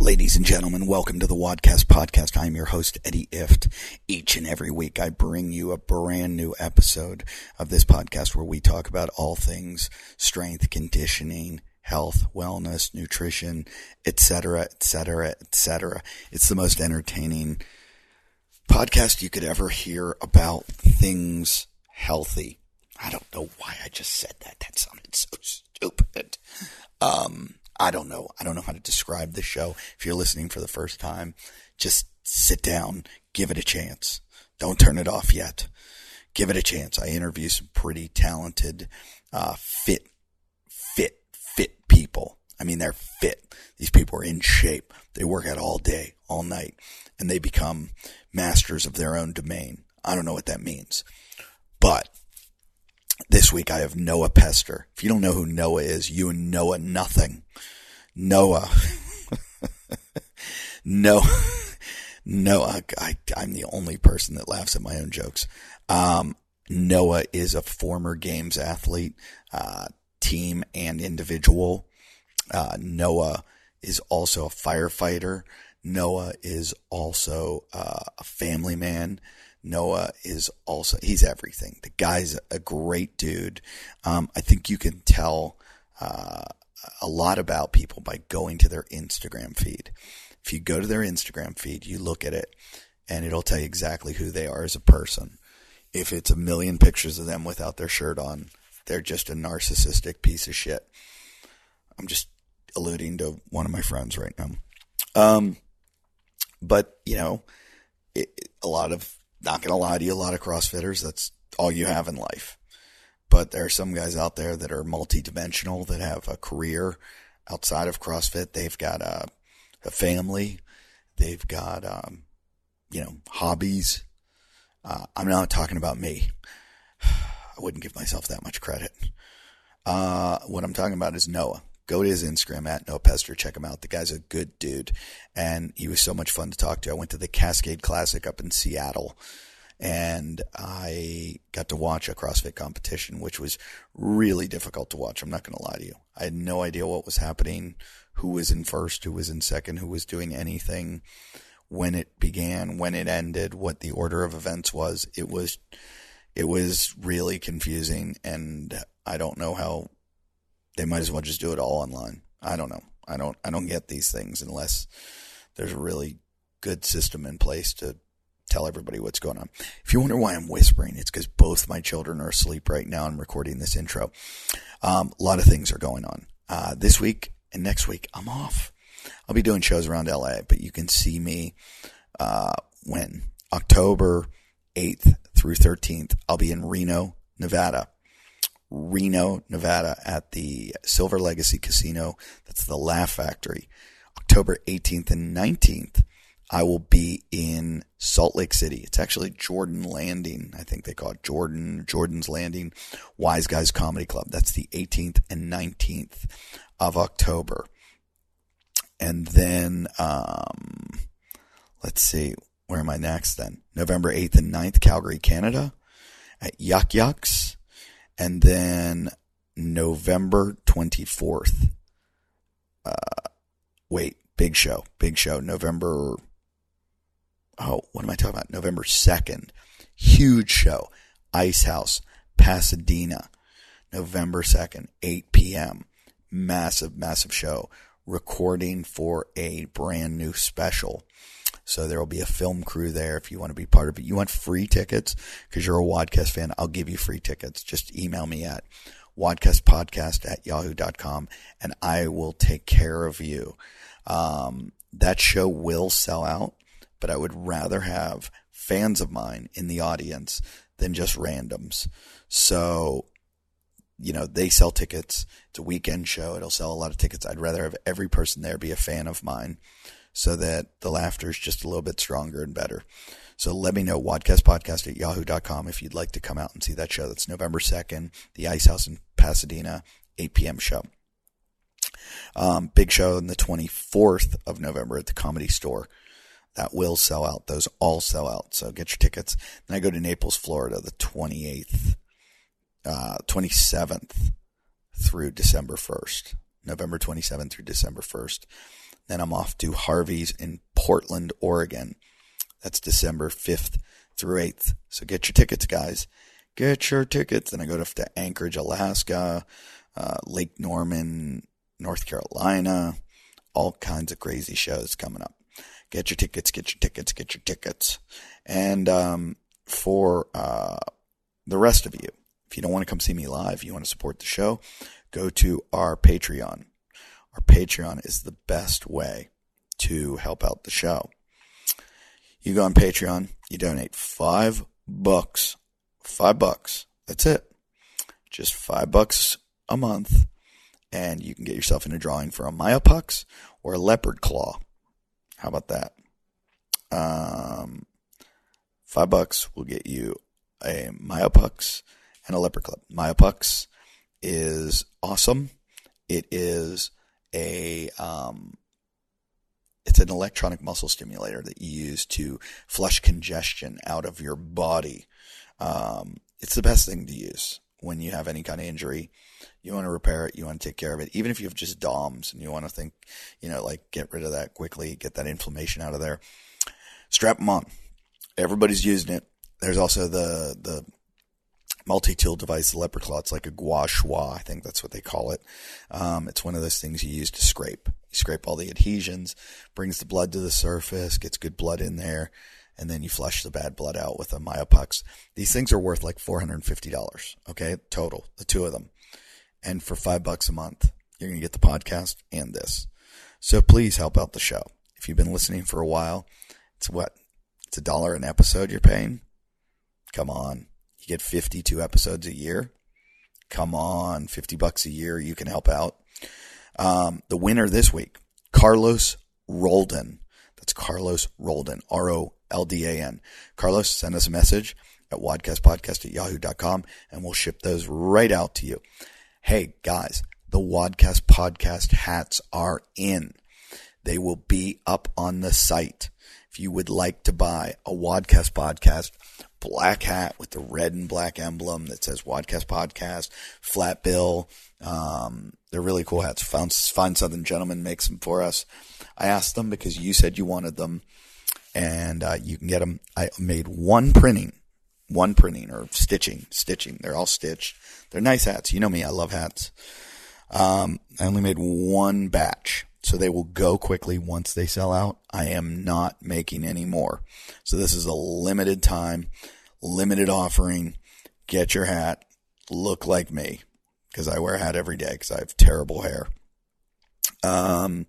Ladies and gentlemen, welcome to the Wadcast Podcast. I'm your host, Eddie Ift. Each and every week, I bring you a brand new episode of this podcast where we talk about all things strength, conditioning, health, wellness, nutrition, etc., etc., etc. It's the most entertaining podcast you could ever hear about things healthy. I don't know why I just said that. That sounded so stupid. I don't know. I don't know how to describe the show. If you're listening for the first time, just sit down, give it a chance. Don't turn it off yet. Give it a chance. I interview some pretty talented, fit people. I mean, they're fit. These people are in shape. They work out all day, all night, and they become masters of their own domain. I don't know what that means, but this week I have Noah Pester. If you don't know who Noah is, you know nothing. Noah. Noah, I'm the only person that laughs at my own jokes. Noah is a former games athlete, team and individual. Noah is also a firefighter. Noah is also a family man. Noah is also, he's everything. The guy's a great dude. I think you can tell a lot about people by going to their Instagram feed. If you go to their Instagram feed, you look at it, and it'll tell you exactly who they are as a person. If it's a million pictures of them without their shirt on, they're just a narcissistic piece of shit. I'm just alluding to one of my friends right now. But, you know, not going to lie to you, a lot of CrossFitters, that's all you have in life. But there are some guys out there that are multidimensional, that have a career outside of CrossFit. They've got a family. They've got, hobbies. I'm not talking about me. I wouldn't give myself that much credit. What I'm talking about is Noah. Go to his Instagram at Noah Pester. Check him out. The guy's a good dude, and he was so much fun to talk to. I went to the Cascade Classic up in Seattle, and I got to watch a CrossFit competition, which was really difficult to watch. I'm not going to lie to you. I had no idea what was happening, who was in first, who was in second, who was doing anything, when it began, when it ended, what the order of events was. It was really confusing, and I don't know how. They might as well just do it all online. I don't know. I don't get these things unless there's a really good system in place to tell everybody what's going on. If you wonder why I'm whispering, it's because both my children are asleep right now. I'm recording this intro. A lot of things are going on. This week and next week, I'm off. I'll be doing shows around LA, but you can see me when October 8th through 13th, I'll be in Reno, Nevada, at the Silver Legacy Casino. That's the Laugh Factory. October 18th and 19th, I will be in Salt Lake City. It's actually Jordan Landing. I think they call it Jordan's Landing, Wise Guys Comedy Club. That's the 18th and 19th of October. And then, let's see, where am I next then? November 8th and 9th, Calgary, Canada, at Yuck Yucks. And then November 24th, big show, November 2nd, huge show, Ice House, Pasadena, November 2nd, 8 p.m., massive show, recording for a brand new special. So there will be a film crew there if you want to be part of it. You want free tickets because you're a Wadcast fan, I'll give you free tickets. Just email me at wadcastpodcast@yahoo.com and I will take care of you. That show will sell out, but I would rather have fans of mine in the audience than just randoms. So, they sell tickets. It's a weekend show. It'll sell a lot of tickets. I'd rather have every person there be a fan of mine, so that the laughter is just a little bit stronger and better. So let me know, wadcastpodcast@yahoo.com, if you'd like to come out and see that show. That's November 2nd, the Ice House in Pasadena, 8 p.m. show. Big show on the 24th of November at the Comedy Store. That will sell out. Those all sell out. So get your tickets. Then I go to Naples, Florida, the 27th through December 1st. November 27th through December 1st. Then I'm off to Harvey's in Portland, Oregon. That's December 5th through 8th. So get your tickets, guys. Get your tickets. Then I go to Anchorage, Alaska, Lake Norman, North Carolina. All kinds of crazy shows coming up. Get your tickets, get your tickets, get your tickets. And for the rest of you, if you don't want to come see me live, you want to support the show, go to our Patreon. Our Patreon is the best way to help out the show. You go on Patreon, you donate $5. $5. That's it. Just $5 a month. And you can get yourself in a drawing for a Myopux or a leopard claw. How about that? $5 will get you a Myopux and a leopard claw. Myopux is awesome. It is it's an electronic muscle stimulator that you use to flush congestion out of your body. It's the best thing to use when you have any kind of injury. You want to repair it. You want to take care of it. Even if you have just DOMs and you want to think, get rid of that quickly, get that inflammation out of there. Strap them on. Everybody's using it. There's also the multi-tool device, the leopard claw. It's like a gua sha, I think that's what they call it. It's one of those things you use to scrape. You scrape all the adhesions, brings the blood to the surface, gets good blood in there, and then you flush the bad blood out with a Myopux. These things are worth like $450, okay, total, the two of them. And for $5 a month, you're going to get the podcast and this. So please help out the show. If you've been listening for a while, it's $1 an episode you're paying? Come on. You get 52 episodes a year. Come on, $50 a year. You can help out. The winner this week, Carlos Roldan. That's Carlos Roldan, Roldan. Carlos, send us a message at wadcastpodcast@yahoo.com, and we'll ship those right out to you. Hey, guys, the Wadcast Podcast hats are in. They will be up on the site. If you would like to buy a Wadcast Podcast black hat with the red and black emblem that says Wadcast Podcast, flat bill, they're really cool hats. Fine Southern Gentleman makes them for us. I asked them because you said you wanted them, and you can get them. I made one printing or stitching. They're all stitched. They're nice hats. You know me, I love hats. I only made one batch, so they will go quickly once they sell out. I am not making any more. So this is a limited time, limited offering. Get your hat. Look like me, because I wear a hat every day because I have terrible hair. But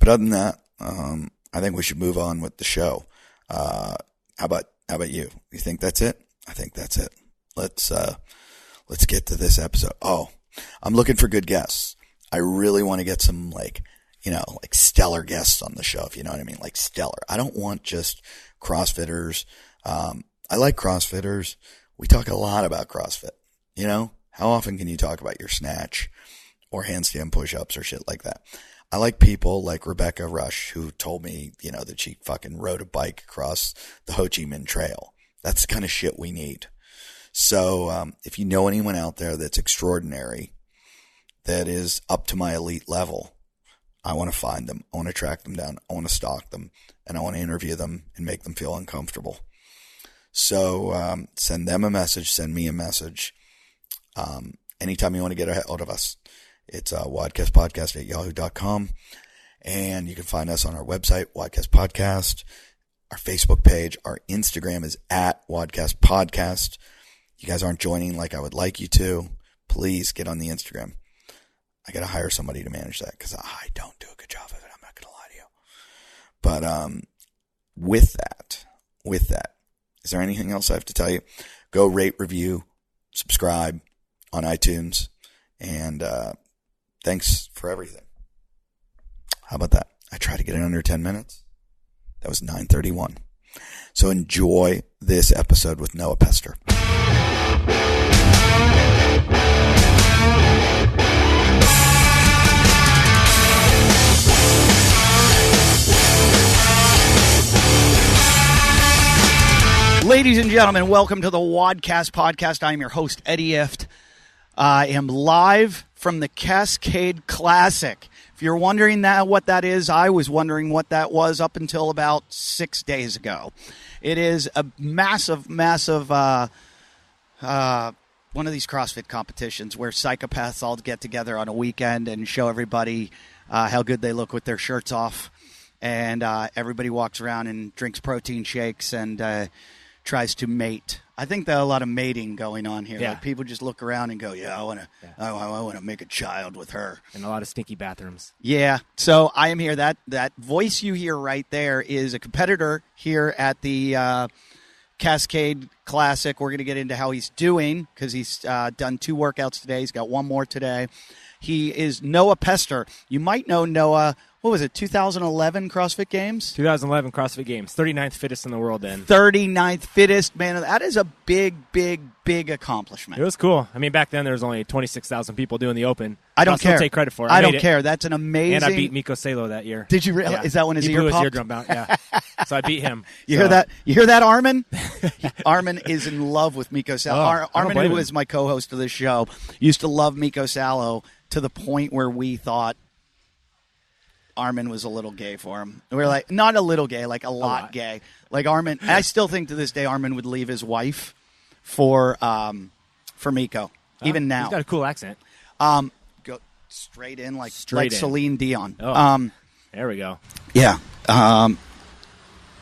other than that, I think we should move on with the show. How about you? You think that's it? I think that's it. Let's get to this episode. Oh, I'm looking for good guests. I really want to get some like stellar guests on the show, if you know what I mean, like stellar. I don't want just CrossFitters. I like CrossFitters. We talk a lot about CrossFit. How often can you talk about your snatch or handstand push-ups or shit like that? I like people like Rebecca Rush, who told me, that she fucking rode a bike across the Ho Chi Minh Trail. That's the kind of shit we need. So if you know anyone out there that's extraordinary, that is up to my elite level, I want to find them. I want to track them down. I want to stalk them. And I want to interview them and make them feel uncomfortable. So send them a message. Send me a message. Anytime you want to get a hold of us, it's wadcastpodcast@yahoo.com. And you can find us on our website, Wadcast Podcast, our Facebook page. Our Instagram is @WadcastPodcast. You guys aren't joining like I would like you to. Please get on the Instagram. I got to hire somebody to manage that because I don't do a good job of it. I'm not going to lie to you. But with that, is there anything else I have to tell you? Go rate, review, subscribe on iTunes, and thanks for everything. How about that? I tried to get it under 10 minutes. That was 9:31. So enjoy this episode with Noah Pester. Ladies and gentlemen, welcome to the Wadcast Podcast. I am your host, Eddie Ift. I am live from the Cascade Classic. If you're wondering what that is, I was wondering what that was up until about 6 days ago. It is a massive one of these CrossFit competitions where psychopaths all get together on a weekend and show everybody how good they look with their shirts off. And everybody walks around and drinks protein shakes and tries to mate. I think there's a lot of mating going on here. Yeah. Like people just look around and go, I want to make a child with her. And a lot of stinky bathrooms. Yeah. So I am here. That voice you hear right there is a competitor here at the Cascade Classic. We're going to get into how he's doing because he's done 2 workouts today. He's got 1 more today. He is Noah Pester. You might know Noah. What was it, 2011 CrossFit Games? 2011 CrossFit Games. 39th fittest in the world then. 39th fittest. Man, that is a big accomplishment. It was cool. I mean, back then there was only 26,000 people doing the Open. I don't care. I'll take credit for it. I don't care. That's an amazing... And I beat Miko Salo that year. Did you really? Yeah. Is that when his he ear blew popped? his eardrum out, yeah. So I beat him. You hear that? You hear that, Armin? Armin is in love with Miko Salo. Armin, who is my co-host of this show, used to love Miko Salo to the point where we thought Armin was a little gay for him. We were like, not a little gay, like a lot gay. Like Armin, I still think to this day Armin would leave his wife for Miko, even now. He's got a cool accent. Go straight in like Celine Dion. Oh, there we go. Yeah.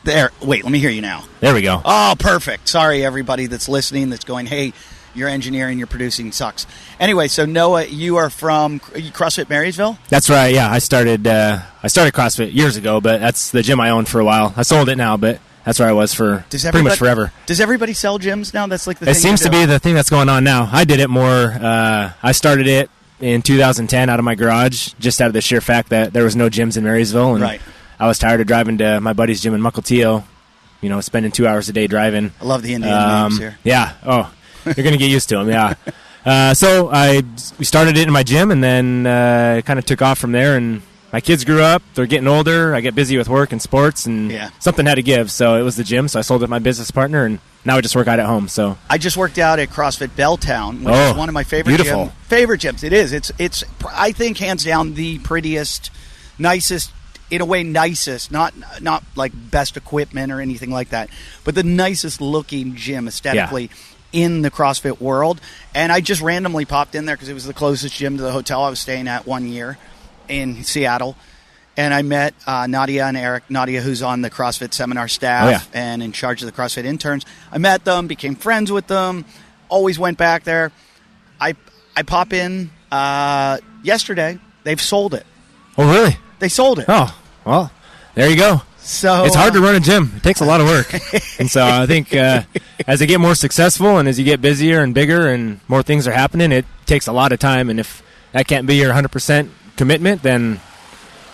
There. Wait, let me hear you now. There we go. Oh, perfect. Sorry, everybody that's listening that's going, hey, your engineering, your producing sucks. Anyway, so Noah, you are from CrossFit Marysville? That's right, yeah. I started CrossFit years ago, but that's the gym I owned for a while. I sold it now, but that's where I was for pretty much forever. Does everybody sell gyms now? That's like the thing. It seems to be the thing that's going on now. I did it more. I started it in 2010 out of my garage, just out of the sheer fact that there was no gyms in Marysville. And right. I was tired of driving to my buddy's gym in Mukilteo, spending 2 hours a day driving. I love the Indian names here. Yeah. Oh, you're going to get used to them, yeah. So we started it in my gym, and then it kind of took off from there, and my kids grew up. They're getting older. I get busy with work and sports, and something had to give. So it was the gym, so I sold it to my business partner, and now I just work out at home. So I just worked out at CrossFit Belltown, which is one of my favorite gyms. It is. It's I think, hands down, the prettiest, nicest, in a way nicest, not like best equipment or anything like that, but the nicest looking gym aesthetically in the CrossFit world. And I just randomly popped in there because it was the closest gym to the hotel I was staying at 1 year in Seattle. And I met Nadia and Eric. Nadia, who's on the CrossFit seminar staff and in charge of the CrossFit interns. I met them, became friends with them, always went back there. I pop in yesterday. They've sold it. Oh, really? They sold it. Oh, well, there you go. So it's hard to run a gym. It takes a lot of work. And so I think as they get more successful and as you get busier and bigger and more things are happening, it takes a lot of time. And if that can't be your 100% commitment, then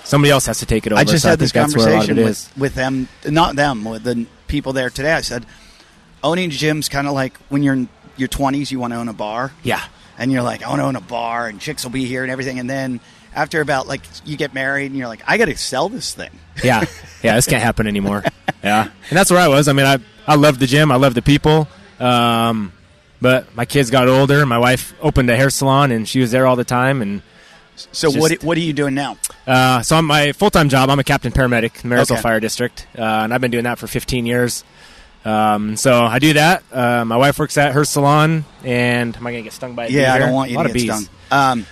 somebody else has to take it over. I just had this conversation with them, not them, with the people there today. I said, owning gyms kind of like when you're in your 20s, you want to own a bar. Yeah. And you're like, I want to own a bar and chicks will be here and everything. And then after about, like, you get married and you're like, I got to sell this thing. Yeah, this can't happen anymore. Yeah, and that's where I was. I mean, I loved the gym. I loved the people. But my kids got older. My wife opened a hair salon, and she was there all the time. And so what are you doing now? So on my full-time job, I'm a captain paramedic in the Marysville Fire District, and I've been doing that for 15 years. So I do that. My wife works at her salon, and am I going to get stung by a bee? Yeah, I don't want you to get stung.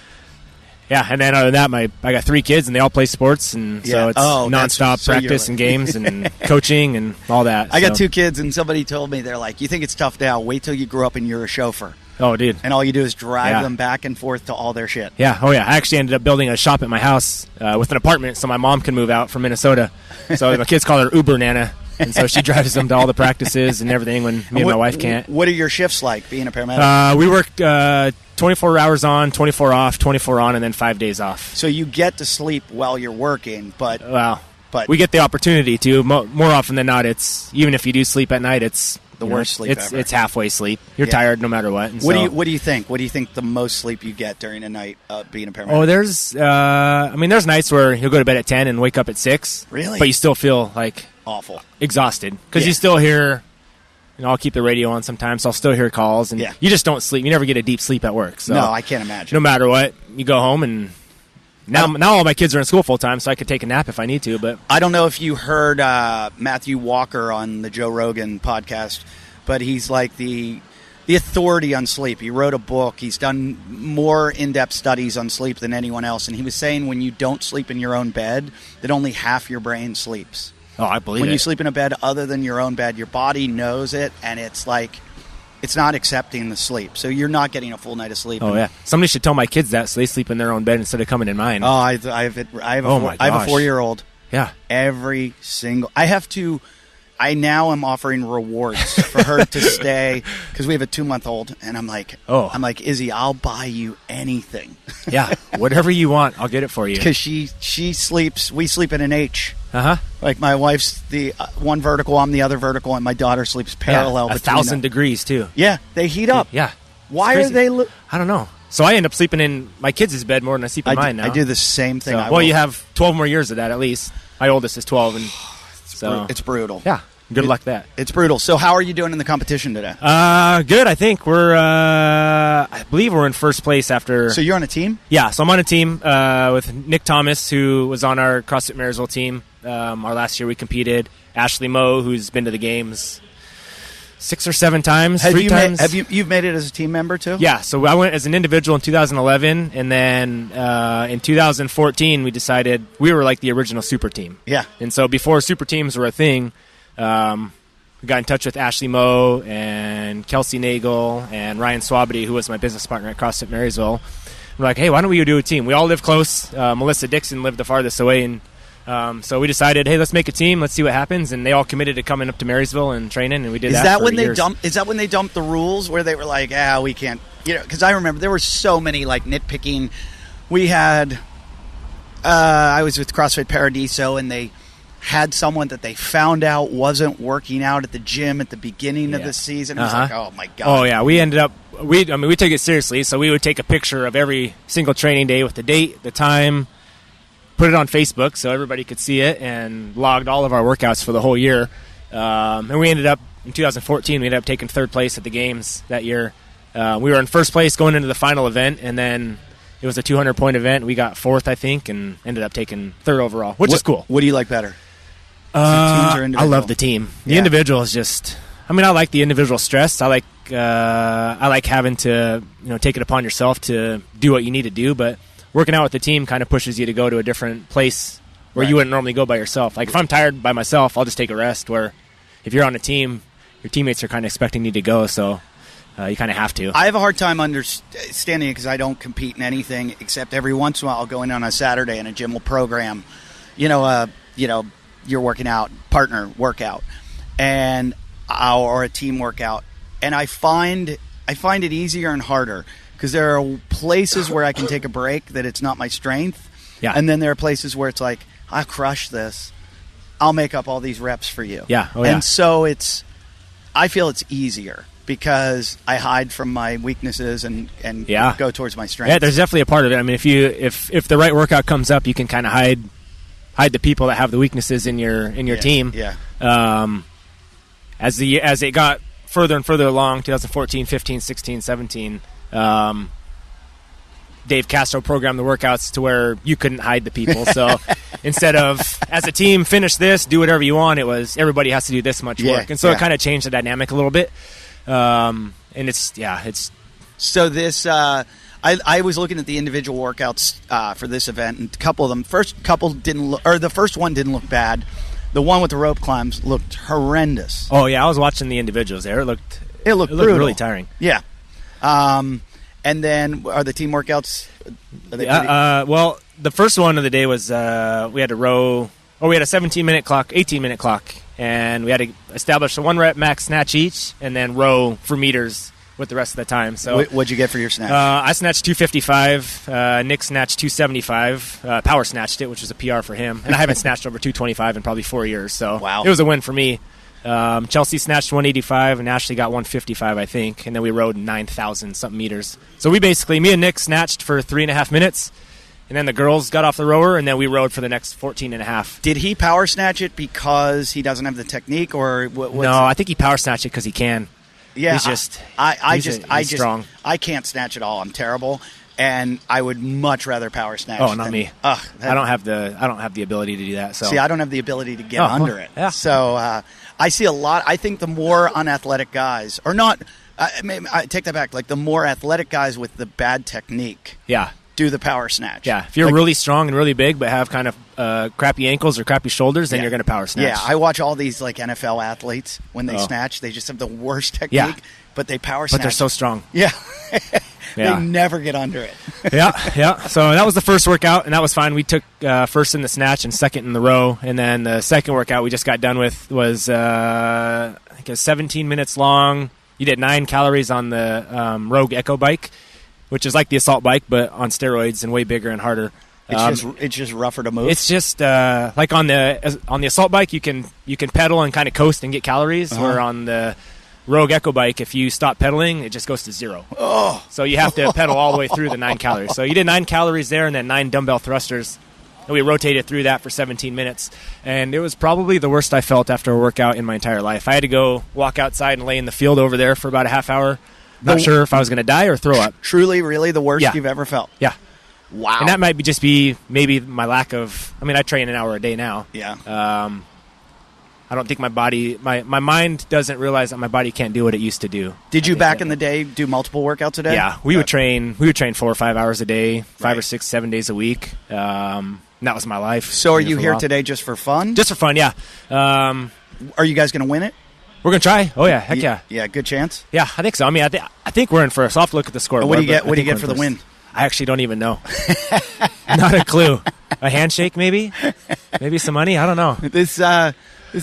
Yeah, and then other than that, I got 3 kids, and they all play sports, and so it's nonstop practice and games and coaching and all that. I got 2 kids, and somebody told me, they're like, you think it's tough now? Wait till you grow up and you're a chauffeur. Oh, dude. And all you do is drive them back and forth to all their shit. Yeah, oh yeah. I actually ended up building a shop at my house with an apartment so my mom can move out from Minnesota. So my kids call her Uber Nana. And so she drives them to all the practices and everything when me and my wife can't. What are your shifts like, being a paramedic? We work 24 hours on, 24 off, 24 on, and then 5 days off. So you get to sleep while you're working, but we get the opportunity to. More often than not, it's even if you do sleep at night, it's the worst sleep ever. It's halfway sleep. You're tired no matter what. And what do you think? What do you think the most sleep you get during a night being a paramedic? Oh, there's nights where you'll go to bed at 10 and wake up at 6. Really? But you still feel like awful, exhausted because you still hear. I'll keep the radio on sometimes, so I'll still hear calls, and you just don't sleep. You never get a deep sleep at work. So no, I can't imagine. No matter what, you go home and Now all my kids are in school full time, so I could take a nap if I need to. But I don't know if you heard Matthew Walker on the Joe Rogan podcast, but he's like the authority on sleep. He wrote a book. He's done more in-depth studies on sleep than anyone else. And he was saying when you don't sleep in your own bed, that only half your brain sleeps. Oh, I believe it. When you sleep in a bed other than your own bed, your body knows it, and it's like it's not accepting the sleep. So you're not getting a full night of sleep. Oh, yeah. Somebody should tell my kids that so they sleep in their own bed instead of coming in mine. Oh, I have a 4-year-old. Yeah. Every single... I now am offering rewards for her to stay because we have a 2-month-old, and I'm like, Izzy, I'll buy you anything. Yeah, whatever you want, I'll get it for you. Because she sleeps. We sleep in an H. Like my wife's the one vertical, I'm the other vertical, and my daughter sleeps parallel. 1,000 degrees too. Yeah, they heat up. Yeah. Why are they? I don't know. So I end up sleeping in my kids' bed more than I sleep in mine now. I do the same thing. So, you have 12 more years of that at least. My oldest is 12, and it's brutal. Yeah. Good luck that. It's brutal. So how are you doing in the competition today? Good, I think. I believe we're in first place after... So you're on a team? Yeah, so I'm on a team with Nick Thomas, who was on our CrossFit Marysville team. Our last year we competed. Ashley Moe, who's been to the games 6 or 7 times. You've made it as a team member too? Yeah, so I went as an individual in 2011, and then in 2014 we decided we were like the original super team. Yeah. And so before super teams were a thing... we got in touch with Ashley Moe and Kelsey Nagel and Ryan Swabity, who was my business partner at CrossFit Marysville. We're like, hey, why don't we do a team? We all live close. Melissa Dixon lived the farthest away, and so we decided, hey, let's make a team. Let's see what happens. And they all committed to coming up to Marysville and training, and we did that for years. Is that when they dumped the rules where they were like, we can't, because I remember there were so many like nitpicking. We had, I was with CrossFit Paradiso, and they had someone that they found out wasn't working out at the gym at the beginning of the season. It was like, oh, my God. Oh, yeah. We ended up we took it seriously. So we would take a picture of every single training day with the date, the time, put it on Facebook so everybody could see it, and logged all of our workouts for the whole year. And we ended up, in 2014, we ended up taking 3rd place at the games that year. We were in 1st place going into the final event, and then it was a 200-point event. We got 4th, I think, and ended up taking 3rd overall, which is cool. What do you like better? I love the team. The individual is just... I mean, I like the individual stress. I like having to take it upon yourself to do what you need to do. But working out with the team kind of pushes you to go to a different place where you wouldn't normally go by yourself. Like if I'm tired by myself, I'll just take a rest. Where if you're on a team, your teammates are kind of expecting you to go. So you kind of have to. I have a hard time understanding it because I don't compete in anything except every once in a while I'll go in on a Saturday and a gym will program. You're working out, partner workout, or a team workout, and I find it easier and harder because there are places where I can take a break that it's not my strength, and then there are places where it's like I'll crush this, I'll make up all these reps for you, and so I feel it's easier because I hide from my weaknesses and go towards my strengths. Yeah, there's definitely a part of it. I mean, if the right workout comes up, you can kind of hide the people that have the weaknesses in your team. Yeah. As it got further and further along, 2014, 15, 16, 17, Dave Castro programmed the workouts to where you couldn't hide the people. So instead of, as a team, finish this, do whatever you want, it was everybody has to do this much work. And so it kind of changed the dynamic a little bit. And it's... So this... I was looking at the individual workouts for this event, and a couple of them. The first one didn't look bad. The one with the rope climbs looked horrendous. Oh yeah, I was watching the individuals there. It looked really tiring. Yeah. And then are the team workouts? Well, the first one of the day was we had to row. We had a 17-minute clock, 18-minute clock, and we had to establish a 1-rep max snatch each, and then row for meters with the rest of the time. So what'd you get for your snatch? I snatched 255. Nick snatched 275. Power snatched it, which was a PR for him. And I haven't snatched over 225 in probably 4 years. So wow. It was a win for me. Chelsea snatched 185, and Ashley got 155, I think. And then we rode 9,000-something meters. So me and Nick snatched for 3.5 minutes. And then the girls got off the rower, and then we rode for the next 14.5. Did he power snatch it because he doesn't have the technique, or what? No, I think he power snatched it because he can. Yeah, he's just strong. I can't snatch at all. I'm terrible, and I would much rather power snatch. Oh, not me. I don't have the ability to do that. So see, I don't have the ability to get under it. Yeah. So I see a lot. I think the more unathletic guys, or not, I take that back. Like the more athletic guys with the bad technique. Yeah. Do the power snatch. Yeah, if you're really strong and really big but have kind of crappy ankles or crappy shoulders, then you're going to power snatch. Yeah, I watch all these like NFL athletes when they snatch. They just have the worst technique, but they power snatch. But they're so strong. Yeah. They never get under it. Yeah. So that was the first workout, and that was fine. We took first in the snatch and second in the row, and then the second workout we just got done with was I think it was 17 minutes long. You did 9 calories on the Rogue Echo bike, which is like the assault bike, but on steroids and way bigger and harder. It's just rougher to move. It's just like on the assault bike, you can pedal and kind of coast and get calories. Where on the Rogue Echo bike, if you stop pedaling, it just goes to 0. Oh, so you have to pedal all the way through the 9 calories. So you did 9 calories there, and then 9 dumbbell thrusters. And we rotated through that for 17 minutes, and it was probably the worst I felt after a workout in my entire life. I had to go walk outside and lay in the field over there for about a half hour. Not sure if I was going to die or throw up. Truly, really the worst you've ever felt? Yeah. Wow. And that might just be maybe my lack of... I mean, I train an hour a day now. Yeah. I don't think my body... My mind doesn't realize that my body can't do what it used to do. Did you back in the day do multiple workouts a day? Yeah. We would train 4 or 5 hours a day, 5 or 6, 7 days a week. And that was my life. So are you here today just for fun? Just for fun, yeah. Are you guys going to win it? We're going to try. Oh, yeah. Heck yeah. Yeah, good chance? Yeah, I think so. I mean, I think we're in for a soft look at the score. What do you get? What do you get for the win? I actually don't even know. Not a clue. A handshake, maybe? Maybe some money? I don't know. This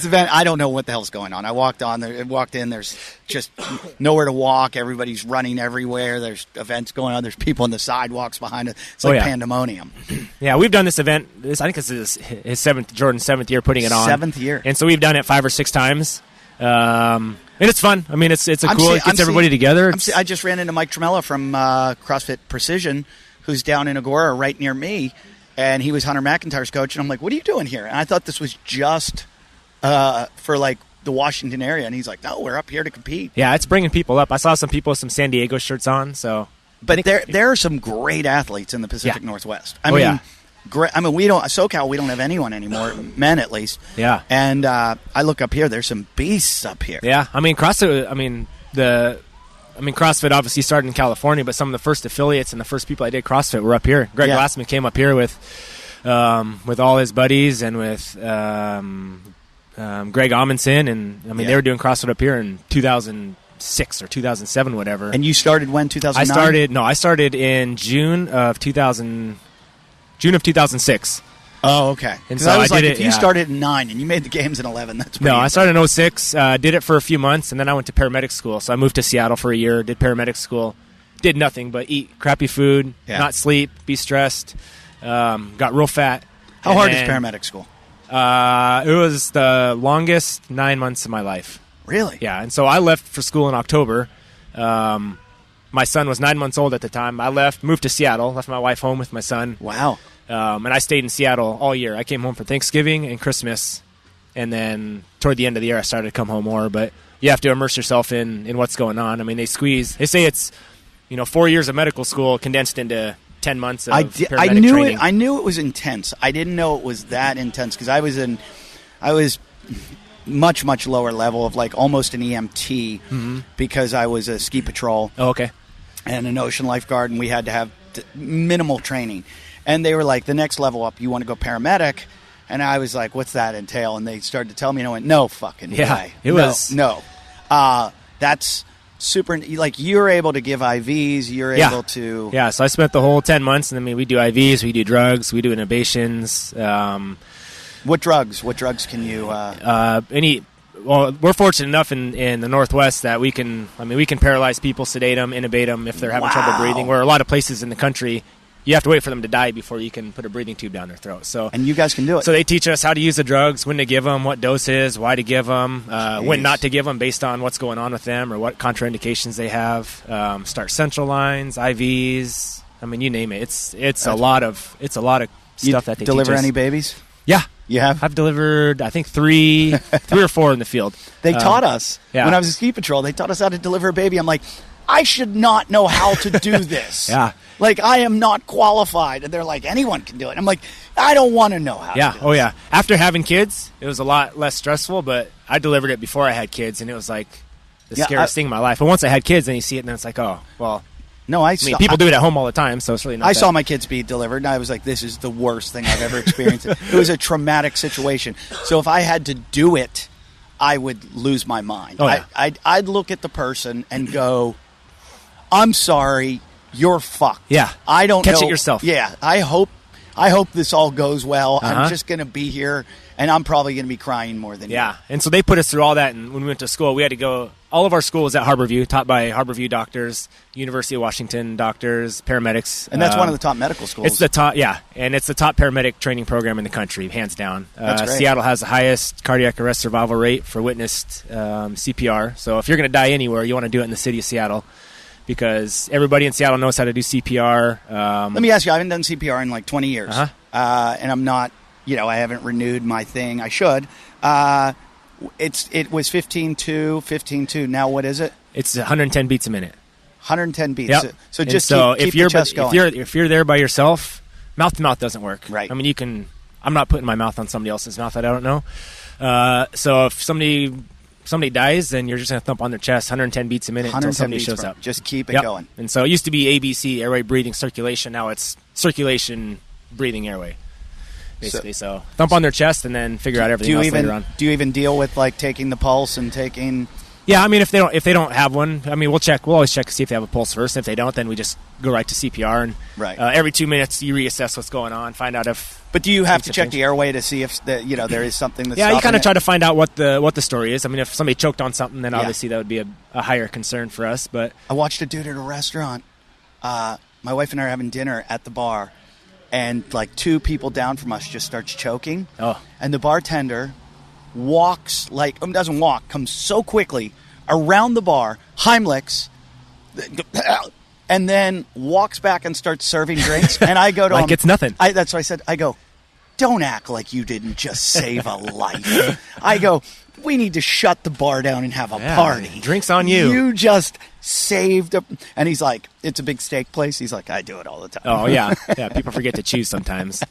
event, I don't know what the hell's going on. I walked in, there's just nowhere to walk. Everybody's running everywhere. There's events going on. There's people on the sidewalks behind it. It's like pandemonium. Yeah, we've done this event. I think this is his Jordan's 7th year putting it on. 7th year. And so we've done it 5 or 6 times. And it's fun. I mean, it's cool. It gets everybody together. I just ran into Mike Tremella from CrossFit Precision, who's down in Agora, right near me, and he was Hunter McIntyre's coach. And I'm like, "What are you doing here?" And I thought this was just for like the Washington area, and he's like, "No, we're up here to compete." Yeah, it's bringing people up. I saw some people with some San Diego shirts on. So, but there are some great athletes in the Pacific Northwest. I mean, great. I mean, we don't SoCal. We don't have anyone anymore, men at least. Yeah. And I look up here. There's some beasts up here. Yeah. I mean, CrossFit. CrossFit obviously started in California, but some of the first affiliates and the first people I did CrossFit were up here. Greg Glassman came up here with all his buddies and with Greg Amundsen, and they were doing CrossFit up here in 2006 or 2007, whatever. And you started when? 2009? I started in June of 2006. Oh, okay. And so I was did if you started in 9 and you made the games in 11, that's pretty I started in 06, did it for a few months, and then I went to paramedic school. So I moved to Seattle for a year, did paramedic school, did nothing but eat crappy food, not sleep, be stressed, got real fat. How hard is paramedic school? It was the longest 9 months of my life. Really? Yeah, and so I left for school in October. My son was 9 months old at the time. I left, moved to Seattle, left my wife home with my son. Wow. And I stayed in Seattle all year. I came home for Thanksgiving and Christmas, and then toward the end of the year I started to come home more. But you have to immerse yourself in what's going on. I mean, they say it's 4 years of medical school condensed into 10 months of paramedic training. I knew it was intense. I didn't know it was that intense because I was much, much lower level of like almost an EMT because I was a ski patrol. Oh, okay. And an ocean lifeguard, and we had to have minimal training. And they were like, the next level up, you want to go paramedic? And I was like, what's that entail? And they started to tell me, and I went, no fucking way. No. That's super, like, you're able to give IVs, you're able to... Yeah, so I spent the whole 10 months, and we do IVs, we do drugs, we do intubations. What drugs? What drugs can you... Well, we're fortunate enough in the Northwest that we can paralyze people, sedate them, intubate them if they're having trouble breathing, where a lot of places in the country... You have to wait for them to die before you can put a breathing tube down their throat. And you guys can do it. So they teach us how to use the drugs, when to give them, what doses, why to give them, when not to give them based on what's going on with them or what contraindications they have. Start central lines, IVs. I mean, you name it. It's a lot of stuff that they teach us. Deliver any babies? Yeah. You have? I've delivered, I think, three or four in the field. They taught us. Yeah. When I was a ski patrol, they taught us how to deliver a baby. I'm like, I should not know how to do this. Yeah. Like, I am not qualified. And they're like, anyone can do it. I'm like, I don't want to know how to do this. Oh, yeah. After having kids, it was a lot less stressful, but I delivered it before I had kids, and it was like the scariest thing in my life. But once I had kids, then you see it, and then it's like, oh, well. No, I mean, people do it at home all the time, so it's really not I saw my kids be delivered, and I was like, this is the worst thing I've ever experienced. It was a traumatic situation. So if I had to do it, I would lose my mind. Oh, yeah. I'd look at the person and go, I'm sorry, you're fucked. Yeah. I don't Catch know. it yourself. Yeah. I hope this all goes well. I'm just going to be here, and I'm probably going to be crying more than you. Yeah. And so they put us through all that, and when we went to school, we had to go. All of our school was at Harborview, taught by Harborview doctors, University of Washington doctors, paramedics. And that's one of the top medical schools. It's the top, and it's the top paramedic training program in the country, hands down. That's great. Seattle has the highest cardiac arrest survival rate for witnessed CPR. So if you're going to die anywhere, you want to do it in the city of Seattle, because everybody in Seattle knows how to do CPR. Let me ask you, I haven't done CPR in like 20 years, and I'm not, I haven't renewed my thing. I should. It was 15.2. Now what is it? It's 110 beats a minute. 110 beats. Yep. So just keep the chest going. If you're there by yourself, mouth to mouth doesn't work. Right. I mean, I'm not putting my mouth on somebody else's mouth that I don't know. So if somebody dies, then you're just going to thump on their chest 110 beats a minute until somebody shows up. Just keep it going. And so it used to be ABC, airway, breathing, circulation. Now it's circulation, breathing, airway. Basically, so thump on their chest and then figure out everything else later on. Do you even deal with like taking the pulse and taking? Yeah, I mean, if they don't have one, I mean, we'll always check to see if they have a pulse first. If they don't, then we just go right to CPR, and every 2 minutes you reassess what's going on, find out if. But do you have to check the airway to see if there is something that's? Yeah, you kind of try to find out what the story is. I mean, if somebody choked on something, then obviously that would be a higher concern for us. But I watched a dude at a restaurant. My wife and I are having dinner at the bar, and like 2 people down from us just starts choking. Oh. And the bartender doesn't walk, comes so quickly around the bar, Heimlichs, and then walks back and starts serving drinks. And I go to him. Like it's nothing. That's what I said. I go, don't act like you didn't just save a life. I go, we need to shut the bar down and have a party. Drinks on you. You just saved a... And he's like, it's a big steak place. He's like, I do it all the time. Oh, yeah. Yeah, people forget to choose sometimes.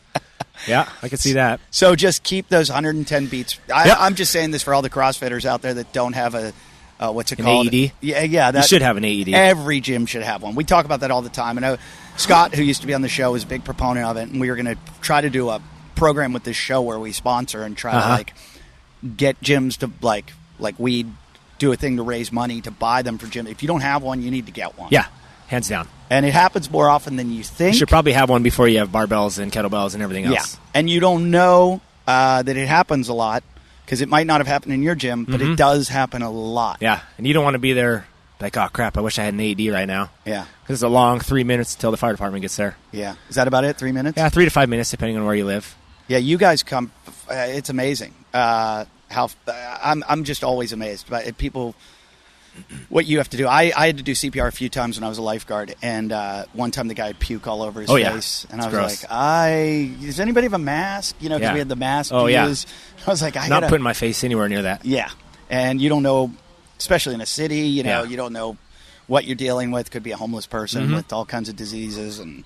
Yeah, I can see that. So just keep those 110 beats. I'm just saying this for all the CrossFitters out there that don't have a... what's it called? An AED? Yeah. You should have an AED. Every gym should have one. We talk about that all the time. I know Scott, who used to be on the show, is a big proponent of it, and we were going to try to do a program with this show where we sponsor and try to get gyms to like we do a thing to raise money to buy them for gym. If you don't have one, you need to get one. Yeah, hands down. And it happens more often than you think. You should probably have one before you have barbells and kettlebells and everything else. Yeah, and you don't know that it happens a lot because it might not have happened in your gym, but it does happen a lot. Yeah, and you don't want to be there like, oh, crap, I wish I had an AED right now. Yeah. Because it's a long 3 minutes until the fire department gets there. Yeah. Is that about it, 3 minutes? Yeah, 3 to 5 minutes, depending on where you live. Yeah, you guys come. It's amazing. I'm just always amazed by people. What you have to do. I had to do CPR a few times when I was a lifeguard, and one time the guy had puke all over his face, and I was gross. like, does anybody have a mask? Because we had the mask to use. I was like, not putting my face anywhere near that. Yeah, and you don't know, especially in a city. You don't know what you're dealing with. Could be a homeless person with all kinds of diseases, and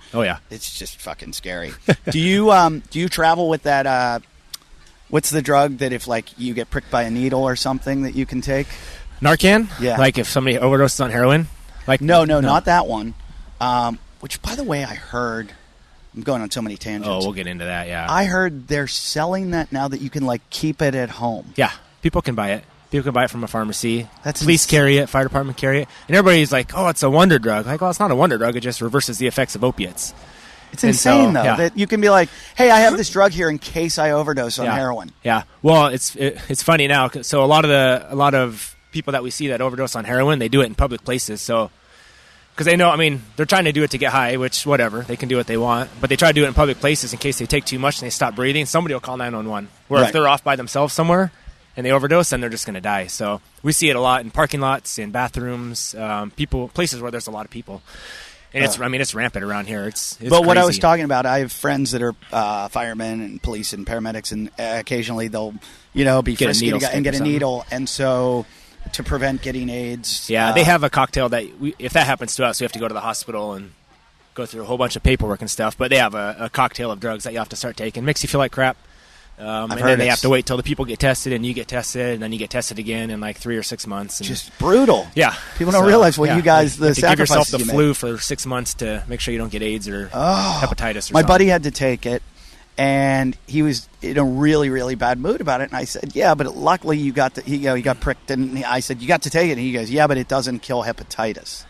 it's just fucking scary. Do you travel with that? What's the drug that if like you get pricked by a needle or something that you can take? Narcan? Yeah. Like if somebody overdoses on heroin? Like No, not that one. Which, by the way, I heard... I'm going on so many tangents. Oh, we'll get into that, yeah. I heard they're selling that now that you can, like, keep it at home. Yeah. People can buy it. People can buy it from a pharmacy. That's Police carry it. Fire department carry it. And everybody's like, oh, it's a wonder drug. Like, well, it's not a wonder drug. It just reverses the effects of opiates. It's insane, though, that you can be like, hey, I have this drug here in case I overdose on heroin. Yeah. Well, it's funny now. So a lot of people that we see that overdose on heroin, they do it in public places. So, because they know, I mean, they're trying to do it to get high, which, whatever, they can do what they want. But they try to do it in public places in case they take too much and they stop breathing. Somebody will call 911. Where if they're off by themselves somewhere and they overdose, then they're just going to die. So we see it a lot in parking lots, in bathrooms, places where there's a lot of people. And it's rampant around here. It's but crazy. What I was talking about, I have friends that are firemen and police and paramedics, and occasionally they'll, be frisky and get a needle. And so to prevent getting AIDS. Yeah, they have a cocktail that if that happens to us, we have to go to the hospital and go through a whole bunch of paperwork and stuff. But they have a cocktail of drugs that you have to start taking. Makes you feel like crap. And then they have to wait till the people get tested, and you get tested, and then you get tested again in like 3 or 6 months. And just brutal. Yeah. People don't realize what you guys, the sacrifices you give yourself the you flu make. for 6 months to make sure you don't get AIDS or hepatitis or something. My buddy had to take it, and he was in a really, really bad mood about it. And I said, yeah, but luckily you got he got pricked. And I said, you got to take it. And he goes, yeah, but it doesn't kill hepatitis.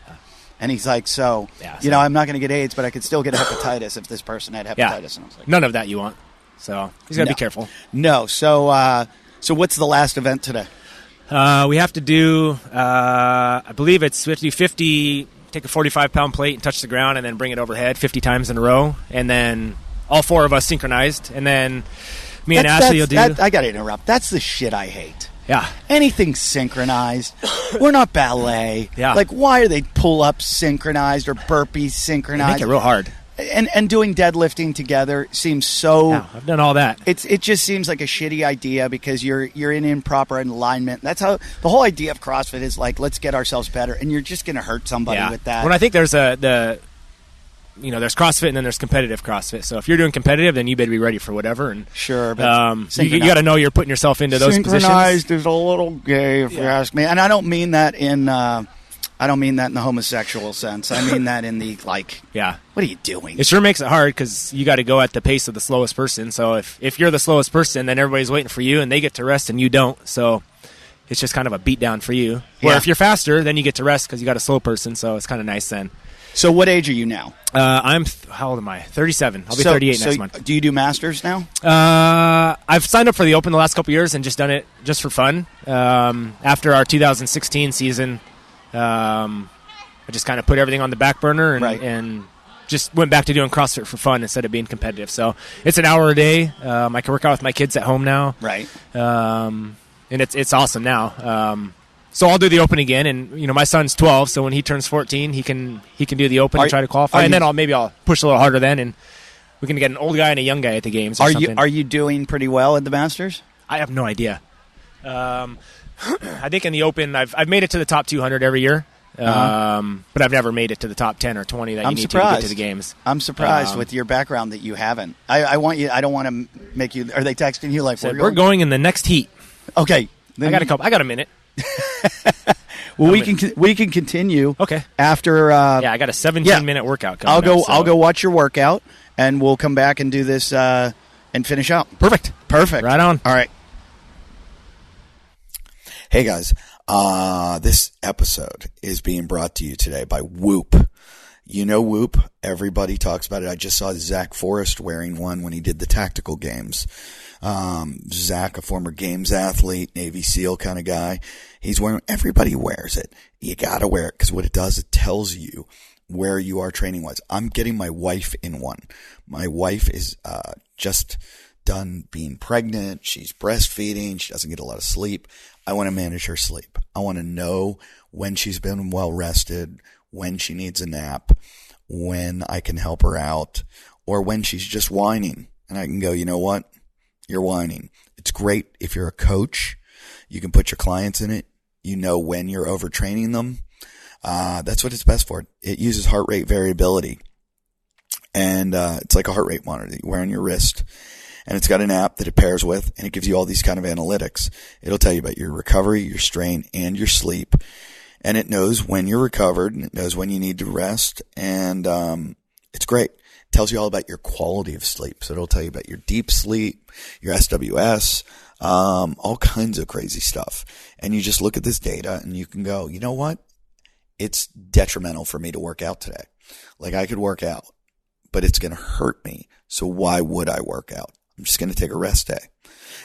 And he's like, I'm not going to get AIDS, but I could still get hepatitis if this person had hepatitis. Yeah. And I was like, none of that you want. So he's got to be careful. No. So what's the last event today? We have to do, I believe we have to do 50, take a 45-pound plate and touch the ground and then bring it overhead 50 times in a row. And then all 4 of us synchronized. And then me and Ashley will do. I got to interrupt. That's the shit I hate. Yeah. Anything synchronized. We're not ballet. Yeah. Like, why are they pull-ups synchronized or burpees synchronized? They make it real hard. And doing deadlifting together seems so. Yeah, I've done all that. It just seems like a shitty idea because you're in improper alignment. That's how the whole idea of CrossFit is, like, let's get ourselves better, and you're just going to hurt somebody with that. Well, I think there's there's CrossFit and then there's competitive CrossFit. So if you're doing competitive, then you better be ready for whatever. And sure, but you got to know you're putting yourself into those positions. Synchronized is a little gay, if you ask me, and I don't mean that in. I don't mean that in the homosexual sense. I mean that in the, like, what are you doing? It sure makes it hard because you got to go at the pace of the slowest person. So if you're the slowest person, then everybody's waiting for you, and they get to rest and you don't. So it's just kind of a beat down for you. Where if you're faster, then you get to rest because you got a slow person. So it's kind of nice then. So what age are you now? How old am I? 37. I'll be 38 next month. Do you do masters now? I've signed up for the Open the last couple years and just done it just for fun. After our 2016 season, I just kind of put everything on the back burner and just went back to doing CrossFit for fun instead of being competitive. So it's an hour a day. I can work out with my kids at home now. Right. And it's awesome now. So I'll do the Open again, and my son's 12, so when he turns 14, he can do the Open and try to qualify, and then I'll push a little harder then, and we can get an old guy and a young guy at the games. Are you doing pretty well at the Masters? I have no idea. I think in the Open, I've made it to the top 200 every year, but I've never made it to the top 10 or 20 that you need to get to the games. I'm surprised with your background that you haven't. I don't want to make you. Are they texting you like we're going in the next heat? Okay, I got a minute. Well, we can continue. Okay. After I got a 17-minute workout coming I'll go watch your workout, and we'll come back and do this and finish up. Perfect. Right on. All right. Hey guys, this episode is being brought to you today by Whoop. You know Whoop. Everybody talks about it. I just saw Zach Forrest wearing one when he did the tactical games. Zach, a former games athlete, Navy SEAL kind of guy, everybody wears it. You gotta wear it because what it does, it tells you where you are training wise. I'm getting my wife in one. My wife is, just done being pregnant. She's breastfeeding. She doesn't get a lot of sleep. I want to manage her sleep. I want to know when she's been well rested, when she needs a nap, when I can help her out, or when she's just whining. And I can go, you know what? You're whining. It's great if you're a coach. You can put your clients in it. You know when you're overtraining them. That's what it's best for. It uses heart rate variability. And it's like a heart rate monitor that you wear on your wrist. And it's got an app that it pairs with, and it gives you all these kind of analytics. It'll tell you about your recovery, your strain, and your sleep. And it knows when you're recovered, and it knows when you need to rest. And it's great. It tells you all about your quality of sleep. So it'll tell you about your deep sleep, your SWS, all kinds of crazy stuff. And you just look at this data, and you can go, you know what? It's detrimental for me to work out today. Like, I could work out, but it's going to hurt me. So why would I work out? I'm just going to take a rest day.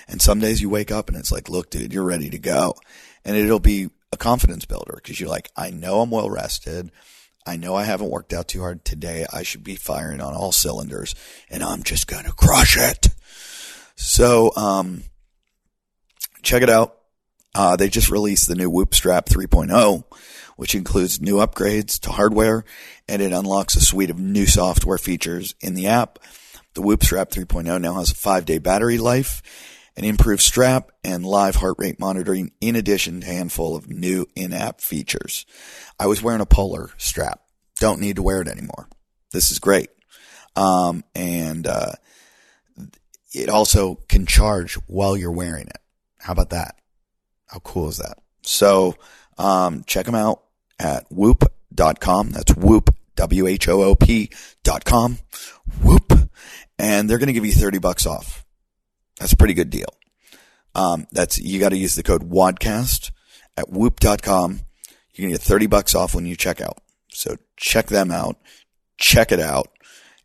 And some days you wake up and it's like, look, dude, you're ready to go. And it'll be a confidence builder because you're like, I know I'm well rested. I know I haven't worked out too hard today. I should be firing on all cylinders and I'm just going to crush it. So, check it out. They just released the new Whoop Strap 3.0, which includes new upgrades to hardware, and it unlocks a suite of new software features in the app. The Whoop Strap 3.0 now has a 5-day battery life, an improved strap, and live heart rate monitoring, in addition to a handful of new in-app features. I was wearing a Polar strap. Don't need to wear it anymore. This is great. It also can charge while you're wearing it. How about that? How cool is that? So, check them out at whoop.com. That's Whoop, WHOOP.com. Whoop. And they're going to give you $30 off. That's a pretty good deal. You got to use the code WODCAST at whoop.com. You're going to get $30 off when you check out. So check them out, check it out,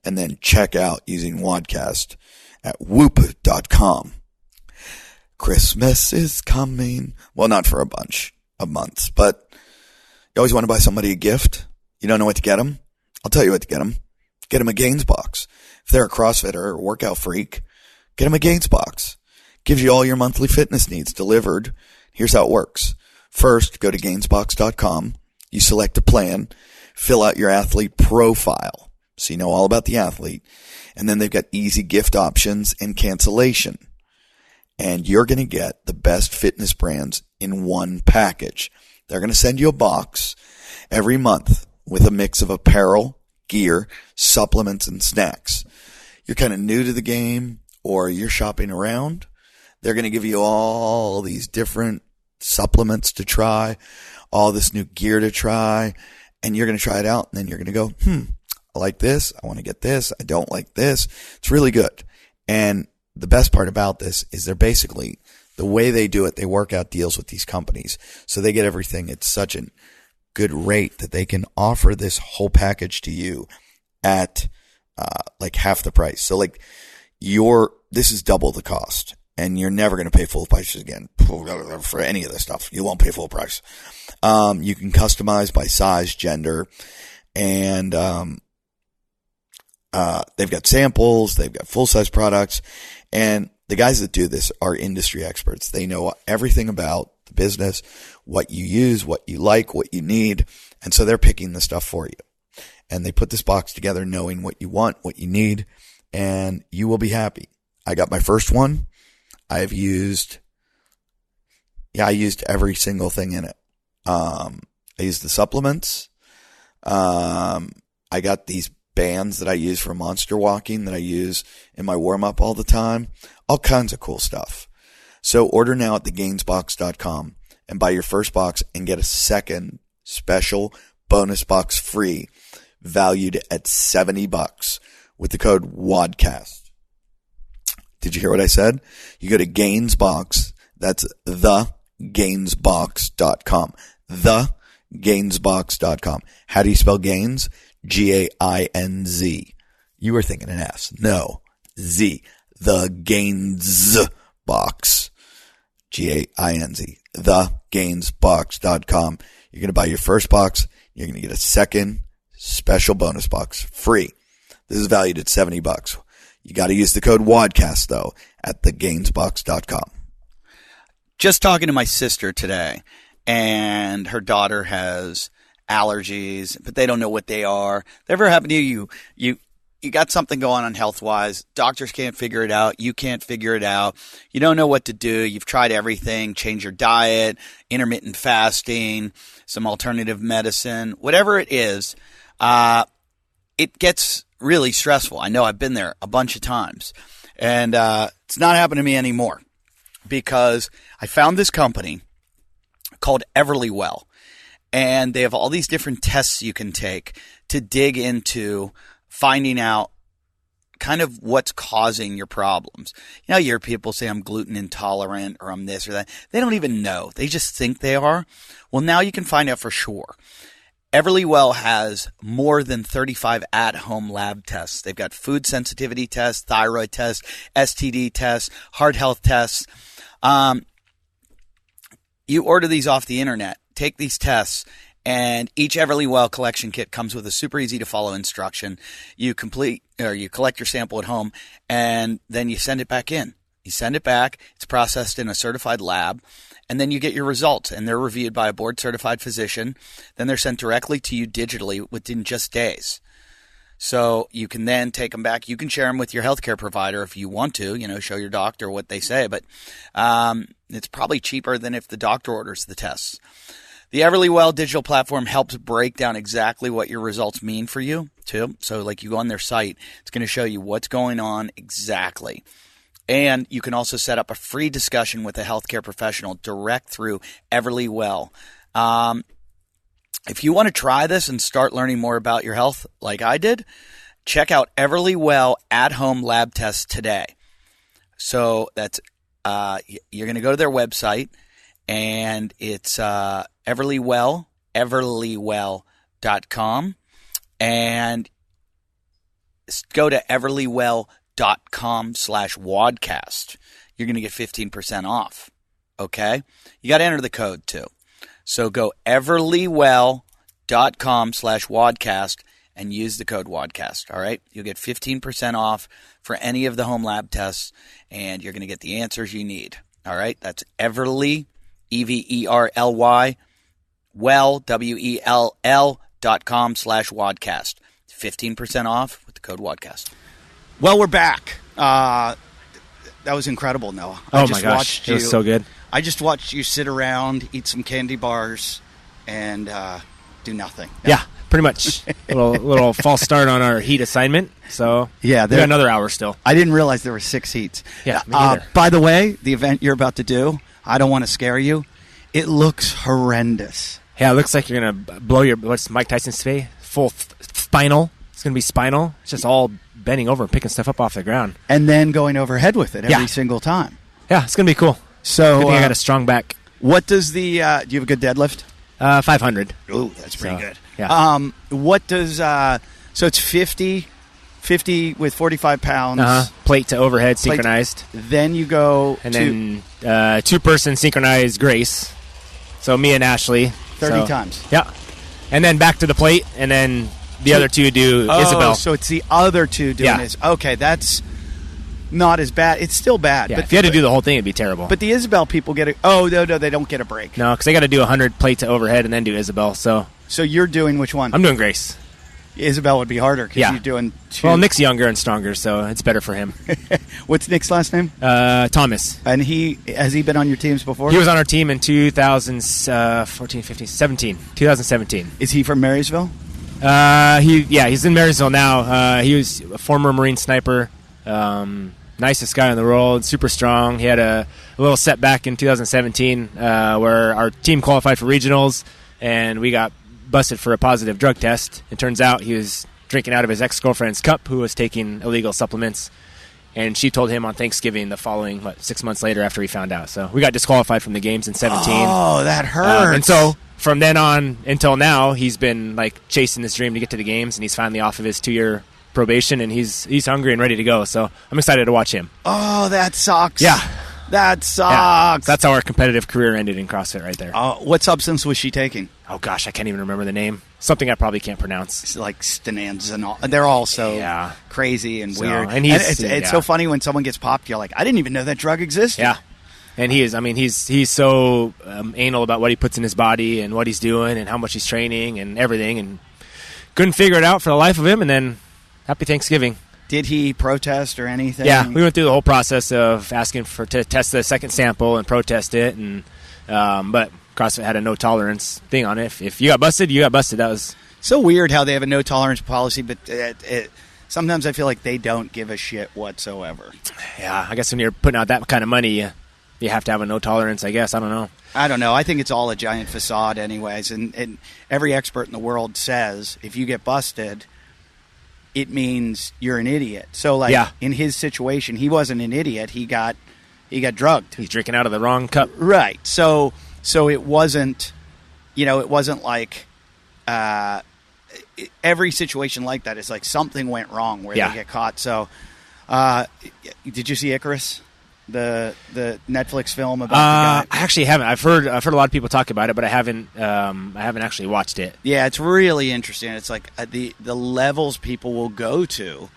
and then check out using WODCAST at whoop.com. Christmas is coming. Well, not for a bunch of months, but you always want to buy somebody a gift. You don't know what to get them? I'll tell you what to get them. Get them a Gains box. If they're a CrossFitter or a workout freak, get them a Gains box. Gives you all your monthly fitness needs delivered. Here's how it works. First, go to gainsbox.com. You select a plan, fill out your athlete profile so you know all about the athlete. And then they've got easy gift options and cancellation. And you're going to get the best fitness brands in one package. They're going to send you a box every month with a mix of apparel, gear, supplements, and snacks. You're kind of new to the game or you're shopping around. They're going to give you all these different supplements to try, all this new gear to try, and you're going to try it out, and then you're going to go, I like this. I want to get this. I don't like this. It's really good. And the best part about this is they're basically, the way they do it, they work out deals with these companies. So they get everything at such a good rate that they can offer this whole package to you at like half the price. So like this is double the cost, and you're never going to pay full prices again for any of this stuff. You won't pay full price. You can customize by size, gender, and they've got samples, they've got full-size products, and the guys that do this are industry experts. They know everything about the business, what you use, what you like, what you need, and so they're picking the stuff for you. And they put this box together knowing what you want, what you need, and you will be happy. I got my first one. I used every single thing in it. I used the supplements. I got these bands that I use for monster walking that I use in my warm-up all the time. All kinds of cool stuff. So order now at thegainsbox.com and buy your first box and get a second special bonus box free, valued at $70 with the code WODCAST. Did you hear what I said? You go to Gainsbox. That's thegainsbox.com. Thegainsbox.com. How do you spell Gains? Gainz. You were thinking an S. No. Z. The Gainsbox. Gainz. Thegainsbox.com. You're going to buy your first box. You're going to get a second special bonus box free. This is valued at $70. You got to use the code WODCAST though at thegainsbox.com. Just talking to my sister today, and her daughter has allergies, but they don't know what they are. That ever happened to you? You got something going on health-wise. Doctors can't figure it out. You can't figure it out. You don't know what to do. You've tried everything, change your diet, intermittent fasting, some alternative medicine, whatever it is. It gets really stressful. I know I've been there a bunch of times, and it's not happening to me anymore because I found this company called Everlywell, and they have all these different tests you can take to dig into finding out kind of what's causing your problems. You know, you hear people say I'm gluten intolerant or I'm this or that. They don't even know. They just think they are. Well, now you can find out for sure. Everlywell has more than 35 at-home lab tests. They've got food sensitivity tests, thyroid tests, STD tests, heart health tests. You order these off the internet, take these tests, and each Everlywell collection kit comes with a super easy to follow instruction. You collect your sample at home, and then you send it back in. You send it back, it's processed in a certified lab, and then you get your results, and they're reviewed by a board-certified physician. Then they're sent directly to you digitally within just days. So you can then take them back. You can share them with your healthcare provider if you want to, show your doctor what they say. But it's probably cheaper than if the doctor orders the tests. The Everlywell digital platform helps break down exactly what your results mean for you, too. So like you go on their site, it's going to show you what's going on exactly. And you can also set up a free discussion with a healthcare professional direct through Everlywell. If you want to try this and start learning more about your health like I did, check out Everlywell at-home lab tests today. So that's you're going to go to their website, and it's everlywell.com, and go to everlywell.com/wadcast. You're going to get 15% off. Okay? You got to enter the code too. So go everlywell.com/wadcast and use the code WADCAST. All right? You'll get 15% off for any of the home lab tests, and you're going to get the answers you need. All right? That's Everly, Everly, WELL.com/WADCAST. 15% off with the code WADCAST. Well, we're back. That was incredible, Noah. Oh, my gosh. It was so good. I just watched you sit around, eat some candy bars, and do nothing. Yeah, pretty much. little false start on our heat assignment. So yeah, we got another hour still. I didn't realize there were 6 heats. Yeah, me neither. By the way, the event you're about to do, I don't want to scare you. It looks horrendous. Yeah, it looks like you're going to blow what's Mike Tyson's say? Full spinal. It's going to be spinal. It's just all bending over and picking stuff up off the ground. And then going overhead with it every single time. Yeah, it's going to be cool. So good thing I got a strong back. What does the do you have a good deadlift? 500. Ooh, that's pretty good. Yeah. What does so it's 50 with 45 pounds. Plate to overhead synchronized. Then you go then 2-person synchronized Grace. So me and Ashley 30 times. Yeah. And then back to the plate, and then the other two do Isabel. So it's the other two doing this. Okay, that's not as bad. It's still bad. Yeah, but if you had to do the whole thing, it'd be terrible. But the Isabel people get it. Oh, no, they don't get a break. No, because they got to do 100 plate to overhead and then do Isabel. So you're doing which one? I'm doing Grace. Isabel would be harder because you're doing 2. Well, Nick's younger and stronger, so it's better for him. What's Nick's last name? Thomas. And has he been on your teams before? He was on our team in 2014, 15, 17. 2017. Is he from Marysville? He's in Marysville now. He was a former Marine sniper. Nicest guy in the world, super strong. He had a little setback in 2017 where our team qualified for regionals, and we got busted for a positive drug test. It turns out he was drinking out of his ex-girlfriend's cup, who was taking illegal supplements, and she told him on Thanksgiving the following 6 months later after he found out. So we got disqualified from the games in 17. Oh, that hurts. And so from then on until now, he's been chasing this dream to get to the games, and he's finally off of his 2-year probation, and he's hungry and ready to go. So I'm excited to watch him. Oh, that sucks. Yeah. That sucks. Yeah. That's how our competitive career ended in CrossFit right there. What substance was she taking? Oh, gosh, I can't even remember the name. Something I probably can't pronounce. It's like stenanza and all. They're all so crazy and weird. And it's so funny when someone gets popped, you're like, I didn't even know that drug existed. Yeah. And he's so anal about what he puts in his body and what he's doing and how much he's training and everything, and couldn't figure it out for the life of him. And then happy Thanksgiving. Did he protest or anything? Yeah, we went through the whole process of asking to test the second sample and protest it, and but CrossFit had a no tolerance thing on it. If you got busted, you got busted. That was so weird how they have a no tolerance policy, but sometimes I feel like they don't give a shit whatsoever. Yeah, I guess when you're putting out that kind of money, you have to have a no tolerance, I guess. I don't know. I think it's all a giant facade anyways, and every expert in the world says if you get busted, it means you're an idiot. So in his situation, he wasn't an idiot. He got drugged. He's drinking out of the wrong cup. Right. So it wasn't, it wasn't like every situation like that is like something went wrong where they get caught. So did you see Icarus? The Netflix film about the guy? I actually haven't. I've heard a lot of people talk about it, but I haven't actually watched it. Yeah, it's really interesting. It's like the levels people will go to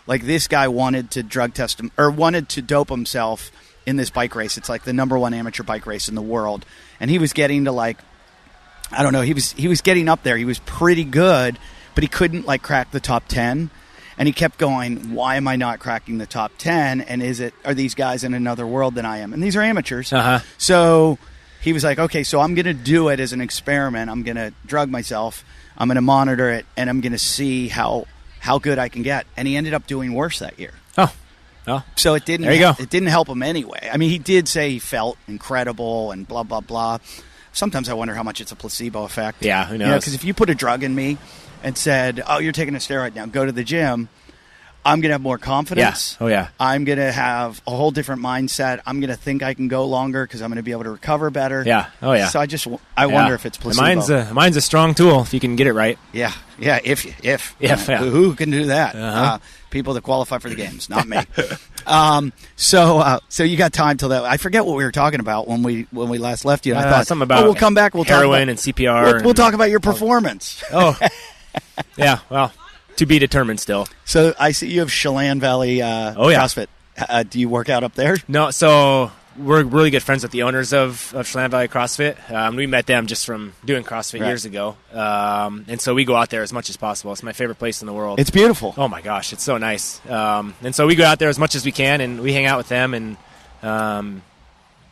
like this guy wanted to drug test him or wanted to dope himself in this bike race. It's like the #1 amateur bike race in the world, and he was getting to I don't know. He was getting up there. He was pretty good, but he couldn't like crack the top 10. And he kept going, why am I not cracking the top 10? And are these guys in another world than I am? And these are amateurs. So he was like, okay, so I'm going to do it as an experiment. I'm going to drug myself. I'm going to monitor it, and I'm going to see how good I can get. And he ended up doing worse that year. Oh. So it didn't. There you go. It didn't help him anyway. I mean, he did say he felt incredible and blah blah blah. Sometimes I wonder how much it's a placebo effect. Yeah, who knows? Because if you put a drug in me and said, "Oh, you're taking a steroid now, go to the gym," I'm going to have more confidence. Yeah. Oh, yeah. I'm going to have a whole different mindset. I'm going to think I can go longer because I'm going to be able to recover better. Yeah. Oh, yeah. So I wonder if it's placebo. Mine's a strong tool if you can get it right. Yeah. Yeah. If. Yeah. Who can do that? People that qualify for the games, not me. So you got time till that. I forget what we were talking about when we last left you. I thought something about we'll come back. We'll heroin talk about, and CPR. We'll talk about your performance. Oh. Yeah. Well. To be determined still. So I see you have Chelan Valley CrossFit. Do you work out up there? No, so we're really good friends with the owners of Chelan Valley CrossFit. We met them just from doing CrossFit years ago. And so we go out there as much as possible. It's my favorite place in the world. It's beautiful. Oh, my gosh. It's so nice. And so we go out there as much as we can, and we hang out with them. And,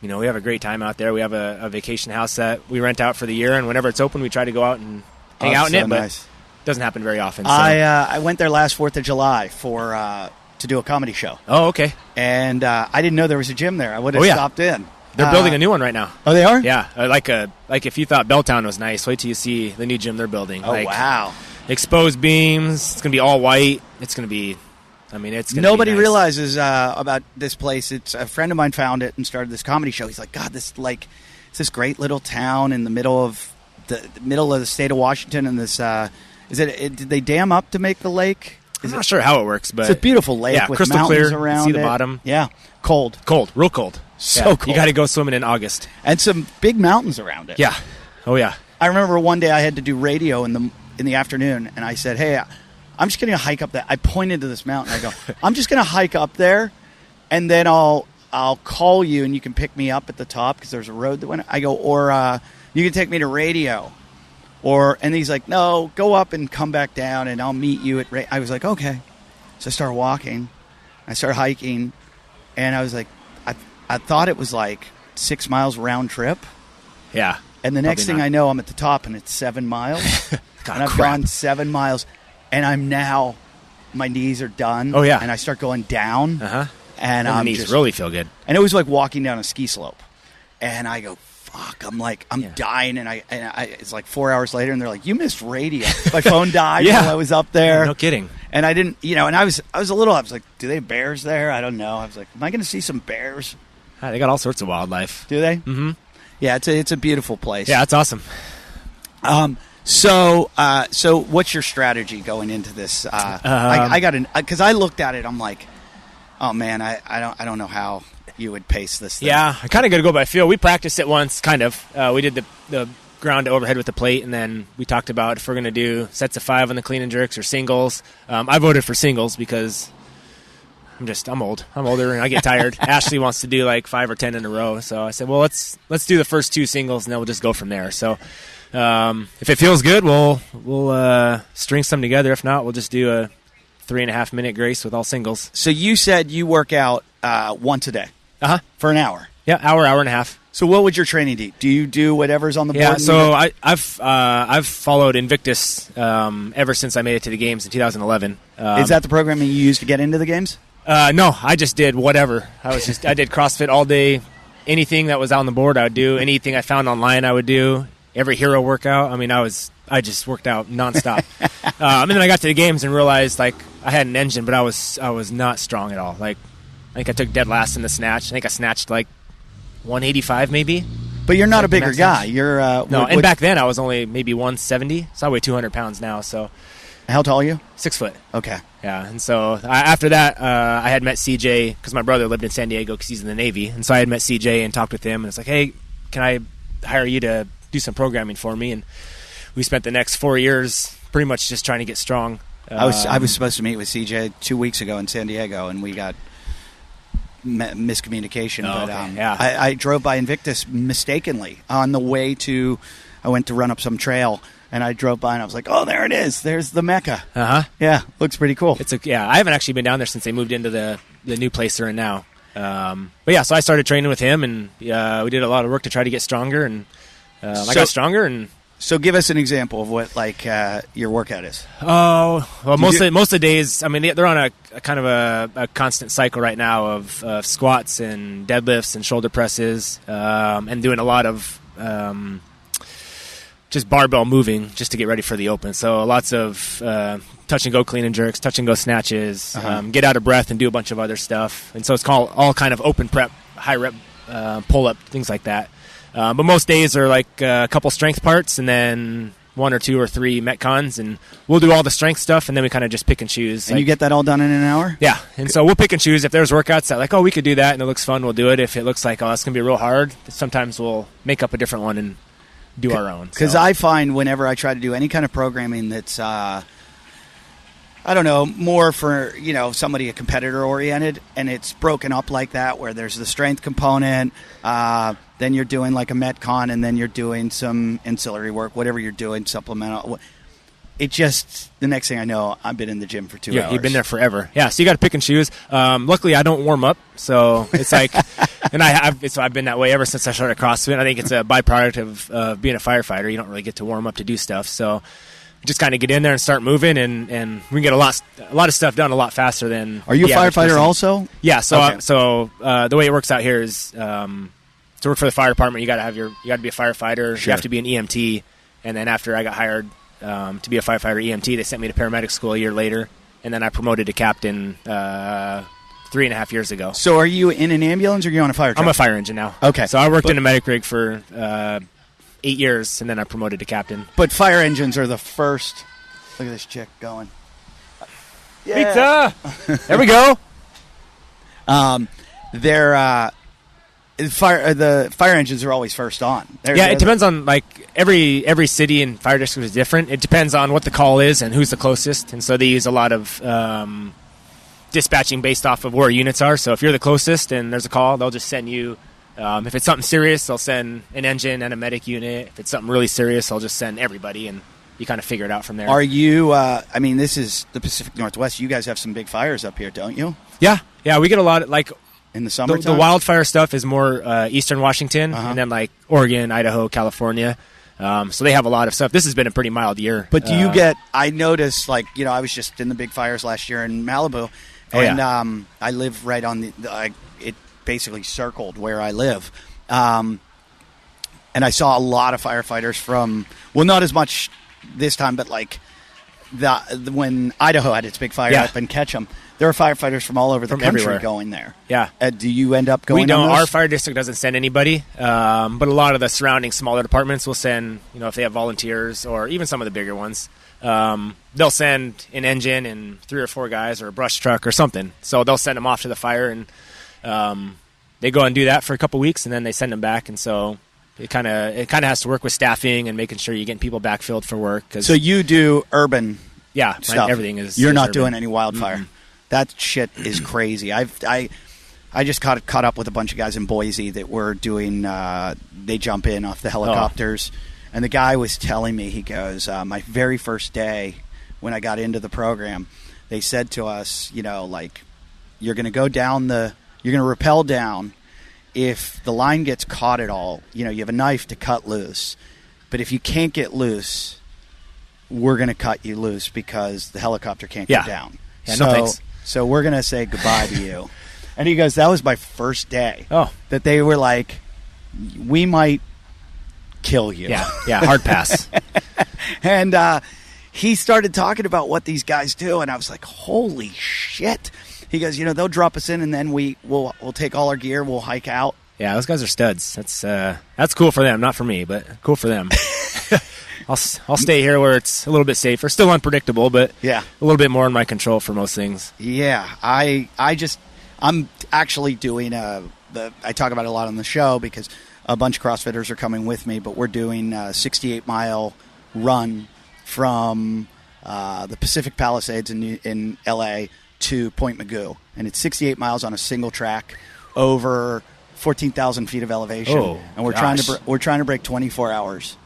we have a great time out there. We have a vacation house that we rent out for the year, and whenever it's open, we try to go out and hang out in it. Nice. Doesn't happen very often. So. I went there last 4th of July to do a comedy show. Oh, okay. And I didn't know there was a gym there. I would have stopped in. They're building a new one right now. Oh, they are? Yeah. Like if you thought Belltown was nice, wait till you see the new gym they're building. Oh, wow. Exposed beams. It's going to be all white. It's going to be, it's going to be Nobody nice. Realizes about this place. It's a friend of mine found it and started this comedy show. He's like, God, it's this great little town in the middle of the state of Washington, and this did they dam up to make the lake? I'm not sure how it works, but it's a beautiful lake with crystal mountains clear. around See the it. bottom. Yeah, cold, real cold. So cold. You got to go swimming in August, and some big mountains around it. Yeah, oh yeah. I remember one day I had to do radio in the afternoon, and I said, "Hey, I'm just going to hike up that." I pointed to this mountain. I go, "I'm just going to hike up there, and then I'll call you, and you can pick me up at the top because there's a road that went." I go, "Or you can take me to radio." And he's like, no, go up and come back down, and I'll meet you at. I was like, okay. So I started walking, I started hiking, and I was like, I thought it was like 6 miles round trip. Yeah. And the next thing I know, I'm at the top, and it's 7 miles. God, and I've gone 7 miles, and my knees are done. Oh yeah. And I start going down. And my knees really feel good. And it was like walking down a ski slope, and I go. Fuck! I'm dying, and I it's like 4 hours later, and they're like, "You missed radio." My phone died while I was up there. No kidding. And I didn't, and I was like, "Do they have bears there?" I don't know. I was like, "Am I going to see some bears?" They got all sorts of wildlife. Do they? Mm-hmm. Yeah, it's a beautiful place. Yeah, it's awesome. So what's your strategy going into this? I got because I looked at it. I'm like, oh man, I don't know how you would pace this thing. Yeah, I kind of got to go by feel. We practiced it once, kind of. We did the ground overhead with the plate, and then we talked about if we're going to do sets of 5 on the clean and jerks or singles. I voted for singles because I'm old. I'm older, and I get tired. Ashley wants to do like 5 or 10 in a row, so I said, well, let's do the first 2 singles, and then we'll just go from there. So if it feels good, we'll string some together. If not, we'll just do a 3.5 minute grace with all singles. So you said you work out once a day. For an hour. Yeah, hour and a half. So what would your training be? Do you do whatever's on the board? Yeah, so I've followed Invictus ever since I made it to the games in 2011. Is that the program you used to get into the games? No, I just did whatever. I did CrossFit all day. Anything that was on the board, I would do. Anything I found online, I would do. Every hero workout. I mean, I just worked out nonstop. And then I got to the games and realized like I had an engine, but I was not strong at all. Like I think I took dead last in the snatch. I think I snatched like 185 maybe. But you're not a bigger guy. You're no. And back then I was only maybe 170. So I weigh 200 pounds now. So how tall are you? 6 foot. Okay. Yeah. And so after that, I had met CJ because my brother lived in San Diego because he's in the Navy. And so I had met CJ and talked with him. And it's like, hey, can I hire you to do some programming for me? And we spent the next 4 years pretty much just trying to get strong. I was supposed to meet with CJ 2 weeks ago in San Diego, and we got miscommunication. Oh, but okay. Yeah. I drove by Invictus mistakenly on the way to I went to run up some trail, and I drove by, and I was like, oh, there it is. There's the Mecca. Uh-huh. Yeah, looks pretty cool. I haven't actually been down there since they moved into the new place they're in now. But yeah, so I started training with him, and we did a lot of work to try to get stronger, and I got stronger. And so, give us an example of what your workout is. Oh, well, most of the days, I mean, they're on a kind of a constant cycle right now of squats and deadlifts and shoulder presses, and doing a lot of just barbell moving just to get ready for the open. So lots of touch and go clean and jerks, touch and go snatches, get out of breath and do a bunch of other stuff. And so it's called all kind of open prep, high rep, pull up, things like that. But most days are like a couple strength parts and then 1 or 2 or 3 metcons, and we'll do all the strength stuff, and then we kind of just pick and choose. And you get that all done in an hour? Yeah, and so we'll pick and choose. If there's workouts that like, oh, we could do that and it looks fun, we'll do it. If it looks like, oh, it's going to be real hard, sometimes we'll make up a different one and do our own. Because I find whenever I try to do any kind of programming that's, I don't know, more for, somebody a competitor oriented, and it's broken up like that where there's the strength component, then you're doing like a Metcon, and then you're doing some ancillary work, whatever you're doing, supplemental. It just, the next thing I know, I've been in the gym for 2 hours. Yeah, you've been there forever. Yeah, so you got to pick and choose. Luckily, I don't warm up, so it's like, and I've been that way ever since I started CrossFit. I think it's a byproduct of being a firefighter. You don't really get to warm up to do stuff, so just kind of get in there and start moving, and we can get a lot of stuff done a lot faster than. Are you a firefighter also? Yeah. So the way it works out here is to work for the fire department, you got to be a firefighter. Sure. You have to be an EMT, and then after I got hired to be a firefighter EMT, they sent me to paramedic school a year later, and then I promoted to captain 3.5 years ago. So are you in an ambulance or are you on a fire truck? I'm a fire engine now. Okay. So I worked in a medic rig for 8 years, and then I promoted to captain. But fire engines are the first. Look at this chick going. Yeah. Pizza! There we go. The fire engines are always first on. It depends on, like, every city and fire district is different. It depends on what the call is and who's the closest. And so they use a lot of dispatching based off of where units are. So if you're the closest and there's a call, they'll just send you. If it's something serious, they'll send an engine and a medic unit. If it's something really serious, they'll just send everybody, and you kind of figure it out from there. Are you, this is the Pacific Northwest. You guys have some big fires up here, don't you? Yeah, we get a lot of, like, in the summertime? The wildfire stuff is more eastern Washington, and then, like, Oregon, Idaho, California. So they have a lot of stuff. This has been a pretty mild year. But do you get, I noticed, like, I was just in the big fires last year in Malibu, and I live right on it basically circled where I live. And I saw a lot of firefighters from, well, not as much this time, but like when Idaho had its big fire up in Ketchum, there were firefighters from all over the country everywhere going there. Yeah. Do you end up going? We don't. On those? Our fire district doesn't send anybody, but a lot of the surrounding smaller departments will send, if they have volunteers or even some of the bigger ones, they'll send an engine and 3 or 4 guys or a brush truck or something. So they'll send them off to the fire, and they go and do that for a couple weeks, and then they send them back. And so it kind of has to work with staffing and making sure you're getting people backfilled for work. So you do urban stuff. Everything is. You're not urban. doing any wildfire. Mm-hmm. That shit is crazy. I just caught up with a bunch of guys in Boise that were doing. They jump in off the helicopters, and the guy was telling me, he goes, my very first day when I got into the program, they said to us, like, you're going to go down you're going to rappel down. If the line gets caught at all, you have a knife to cut loose. But if you can't get loose, we're going to cut you loose because the helicopter can't get down. Yeah, no thanks. So we're going to say goodbye to you. And he goes, that was my first day. Oh. That they were like, we might kill you. Yeah, hard pass. And he started talking about what these guys do, and I was like, holy shit. He goes, they'll drop us in, and then we'll take all our gear, we'll hike out. Yeah, those guys are studs. That's cool for them, not for me, but cool for them. I'll stay here where it's a little bit safer, still unpredictable, but a little bit more in my control for most things. Yeah, I'm actually doing I talk about it a lot on the show because a bunch of CrossFitters are coming with me, but we're doing a 68-mile run from the Pacific Palisades in L.A. to Point Magoo, and it's 68 miles on a single track over 14,000 feet of elevation, and we're trying to break 24 hours.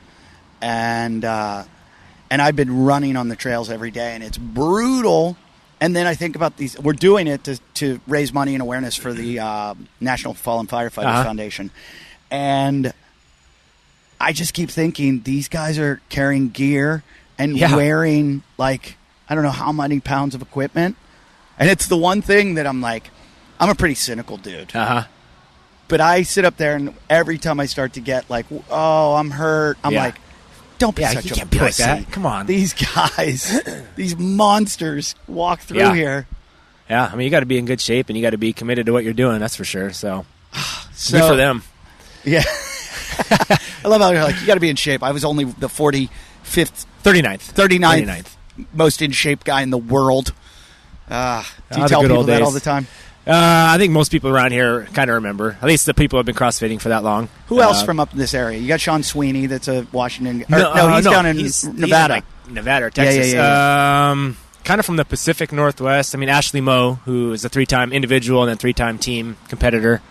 and I've been running on the trails every day, and it's brutal. And then I think about these. We're doing it to raise money and awareness for the National Fallen Firefighters Foundation, and I just keep thinking these guys are carrying gear and wearing like I don't know how many pounds of equipment, and it's the one thing that I'm like, I'm a pretty cynical dude. But I sit up there, and every time I start to get like, oh, I'm hurt, I'm like, don't be such a pussy. Like that. Come on. These guys, these monsters walk through here. Yeah, I mean, you got to be in good shape, and you got to be committed to what you're doing, that's for sure. So good for them. Yeah. I love how you're like, you got to be in shape. I was only the 39th most in shape guy in the world. Do you tell people that all the time? I think most people around here kind of remember. At least the people who have been CrossFitting for that long. Who else from up in this area? You got Sean Sweeney, that's a Washington. He's down in Nevada. He's like Nevada or Texas. Yeah. Kind of from the Pacific Northwest. I mean, Ashley Moe, who is a 3-time individual and then 3-time team competitor.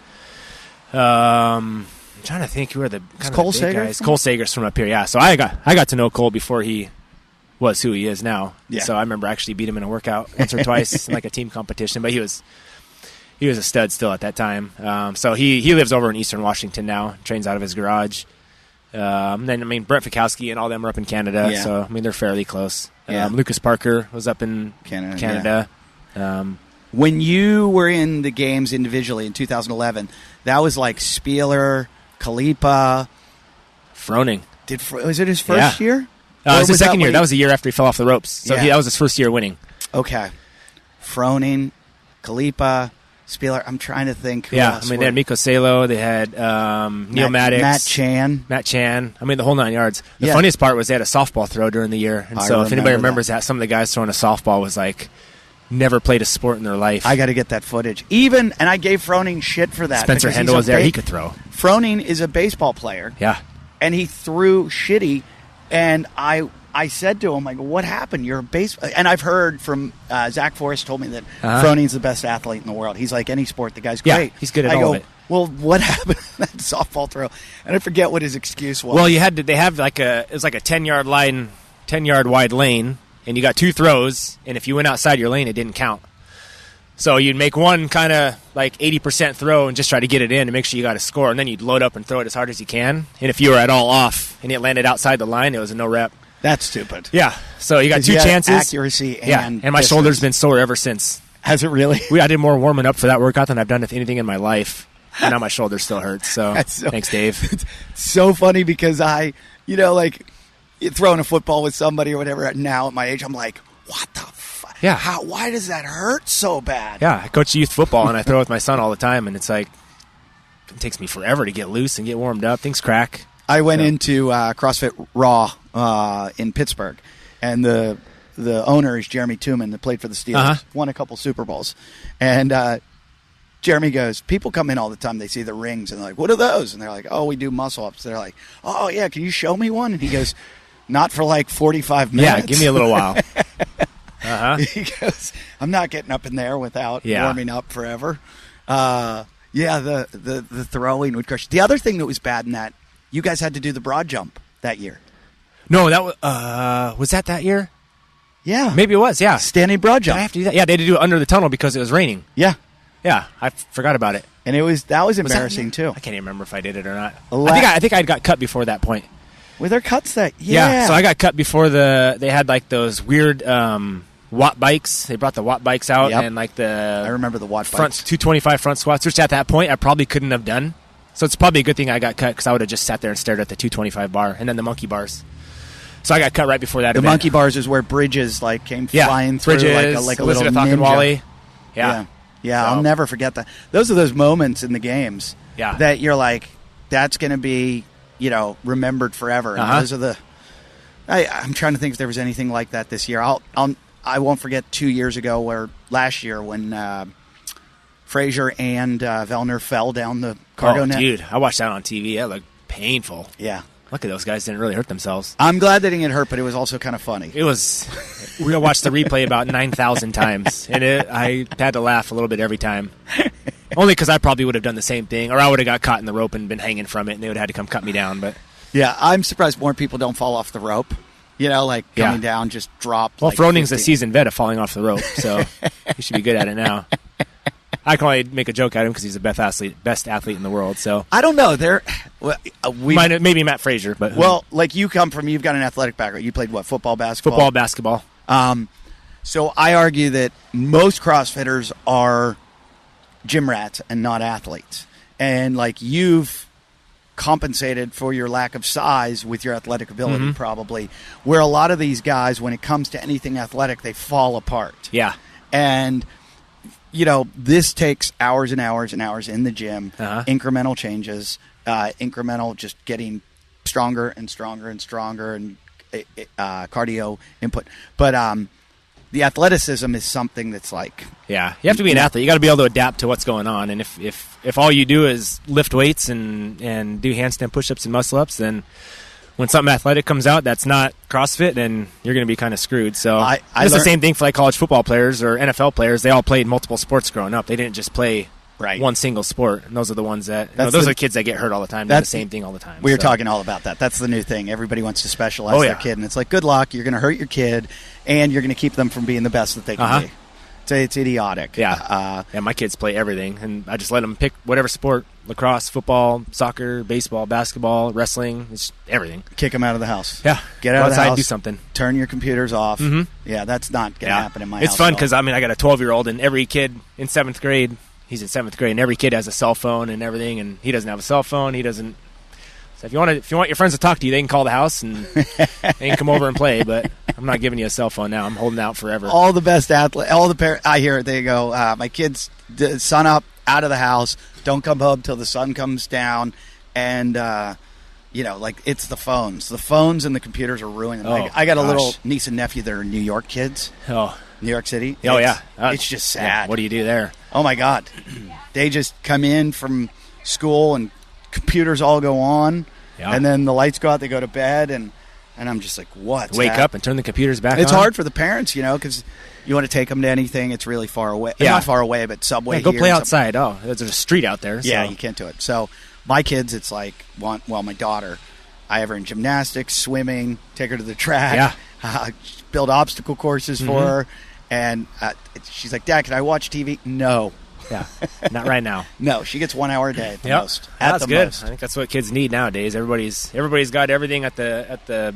I'm trying to think who are the Cole big Sager guys. Cole Sager's from up here, yeah. So I got to know Cole before he was who he is now. Yeah. So I remember actually beat him in a workout once or twice in like a team competition, but he was a stud still at that time. So he lives over in Eastern Washington now, trains out of his garage. Then, I mean, Brett Fikowski and all them are up in Canada, so, I mean, they're fairly close. Lucas Parker was up in Canada. When you were in the games individually in 2011, that was like Spieler, Kalipa. Froning. Was it his first year? It was his second year. That was the year after he fell off the ropes. So that was his first year winning. Okay. Froning, Kalipa, Spieler. I'm trying to think who else. I mean, they had Miko Salo. They had Neil Maddox. Matt Chan. I mean, the whole 9 yards. The funniest part was they had a softball throw during the year. And so if anybody remembers that, some of the guys throwing a softball was like never played a sport in their life. I got to get that footage. And I gave Froning shit for that. Spencer Hendel was there. He could throw. Froning is a baseball player. Yeah. And he threw shitty. And I said to him, like, what happened? You're a baseball. And I've heard from Zach Forrest told me that Froning's the best athlete in the world. He's like any sport. The guy's great. Yeah, he's good at all of it. Well, what happened to that softball throw? And I forget what his excuse was. Well, they have like it was like a 10-yard line, 10-yard wide lane, and you got two throws, and if you went outside your lane, it didn't count. So you'd make one kind of like 80% throw and just try to get it in and make sure you got a score, and then you'd load up and throw it as hard as you can. And if you were at all off and it landed outside the line, it was a no rep. That's stupid. Yeah. So you got two chances. Accuracy and my shoulder's been sore ever since. Has it really? I did more warming up for that workout than I've done with anything in my life. And now my shoulder still hurts. So thanks, Dave. It's so funny because like throwing a football with somebody or whatever now at my age, I'm like, what the fuck? Yeah. Why does that hurt so bad? Yeah. I coach youth football and I throw with my son all the time. And it's like, it takes me forever to get loose and get warmed up. Things crack. I went into CrossFit Raw in Pittsburgh, and the owner is Jeremy Tooman that played for the Steelers, won a couple Super Bowls. And Jeremy goes, people come in all the time, they see the rings, and they're like, what are those? And they're like, oh, we do muscle-ups. They're like, oh, yeah, can you show me one? And he goes, not for like 45 minutes. Yeah, give me a little while. He goes, I'm not getting up in there without warming up forever. The throwing would crush. The other thing that was bad in that, you guys had to do the broad jump that year. No, that was that year? Yeah. Maybe it was, yeah. Standing broad jump. Did I have to do that? Yeah, they had to do it under the tunnel because it was raining. Yeah. Yeah, I forgot about it. And that was embarrassing too. I can't even remember if I did it or not. I think I got cut before that point. Were there cuts that? Yeah, so I got cut before they had like those weird watt bikes. They brought the watt bikes out and like I remember the watt front bikes. 225 front squats, which at that point I probably couldn't have done. So it's probably a good thing I got cut because I would have just sat there and stared at the 225 bar and then the monkey bars. So I got cut right before that event. The monkey bars is where Bridges came flying through like a little ninja. Wally. Yeah. So. I'll never forget that. Those are those moments in the games that you're like, that's going to be, remembered forever. And those are I'm trying to think if there was anything like that this year. I won't forget 2 years ago last year when Frazier and Vellner fell down the cargo net. Dude, I watched that on TV. That looked painful. Yeah. Luckily, those guys didn't really hurt themselves. I'm glad they didn't get hurt, but it was also kind of funny. It was. We watched the replay about 9,000 times, and I had to laugh a little bit every time. Only because I probably would have done the same thing, or I would have got caught in the rope and been hanging from it, and they would have had to come cut me down. But Yeah, I'm surprised more people don't fall off the rope. Like coming down, just drop. Well, Froning's a seasoned vet of falling off the rope, so he should be good at it now. I can only make a joke at him because he's the best athlete in the world. So I don't know. Maybe Matt Frazier, but you've got an athletic background. You played what? Football, basketball. Football, basketball. So I argue that most CrossFitters are gym rats and not athletes, and you've compensated for your lack of size with your athletic ability, probably. Where a lot of these guys, when it comes to anything athletic, they fall apart. Yeah, and. This takes hours and hours and hours in the gym, incremental changes, incremental just getting stronger and stronger and stronger, and cardio input. But the athleticism is something that's you have to be an athlete. You got to be able to adapt to what's going on. And if all you do is lift weights and do handstand push-ups and muscle-ups, then when something athletic comes out that's not CrossFit, then you're going to be kind of screwed. So it's the same thing for college football players or NFL players. They all played multiple sports growing up. They didn't just play one single sport. And those are the ones that those are the kids that get hurt all the time. They're the same thing all the time. We were talking all about that. That's the new thing. Everybody wants to specialize their kid, and it's good luck. You're going to hurt your kid, and you're going to keep them from being the best that they can be. It's idiotic. Yeah. My kids play everything, and I just let them pick whatever sport: lacrosse, football, soccer, baseball, basketball, wrestling. It's everything. Kick them out of the house. Yeah. Get out of the house. Do something. Turn your computers off. Mm-hmm. Yeah, that's not going to happen in my house. It's fun because, I got a 12-year-old, and every kid in 7th grade, he's in 7th grade, and every kid has a cell phone and everything, and he doesn't have a cell phone. He doesn't. So if you want your friends to talk to you, they can call the house and they can come over and play. But I'm not giving you a cell phone now. I'm holding out forever. All the best athletes, all the parents. I hear it. They go, my kids, sun up, out of the house. Don't come home till the sun comes down, and it's the phones. The phones and the computers are ruining them. I got a little niece and nephew that are New York kids. Oh, New York City. It's just sad. Yeah. What do you do there? Oh my God, they just come in from school and computers all go on, and then the lights go out. They go to bed, and I'm just like, what? Wake up and turn the computers back on. It's hard for the parents, because you want to take them to anything. It's really far away. Yeah. Not far away, but Subway. Go play outside. Oh, there's a street out there. So. Yeah, you can't do it. So my kids, it's my daughter, I have her in gymnastics, swimming, take her to the track, build obstacle courses for her, and she's like, Dad, can I watch TV? No. Yeah, not right now. No, she gets 1 hour a day at the most. That's good. Most. I think that's what kids need nowadays. Everybody's got everything at the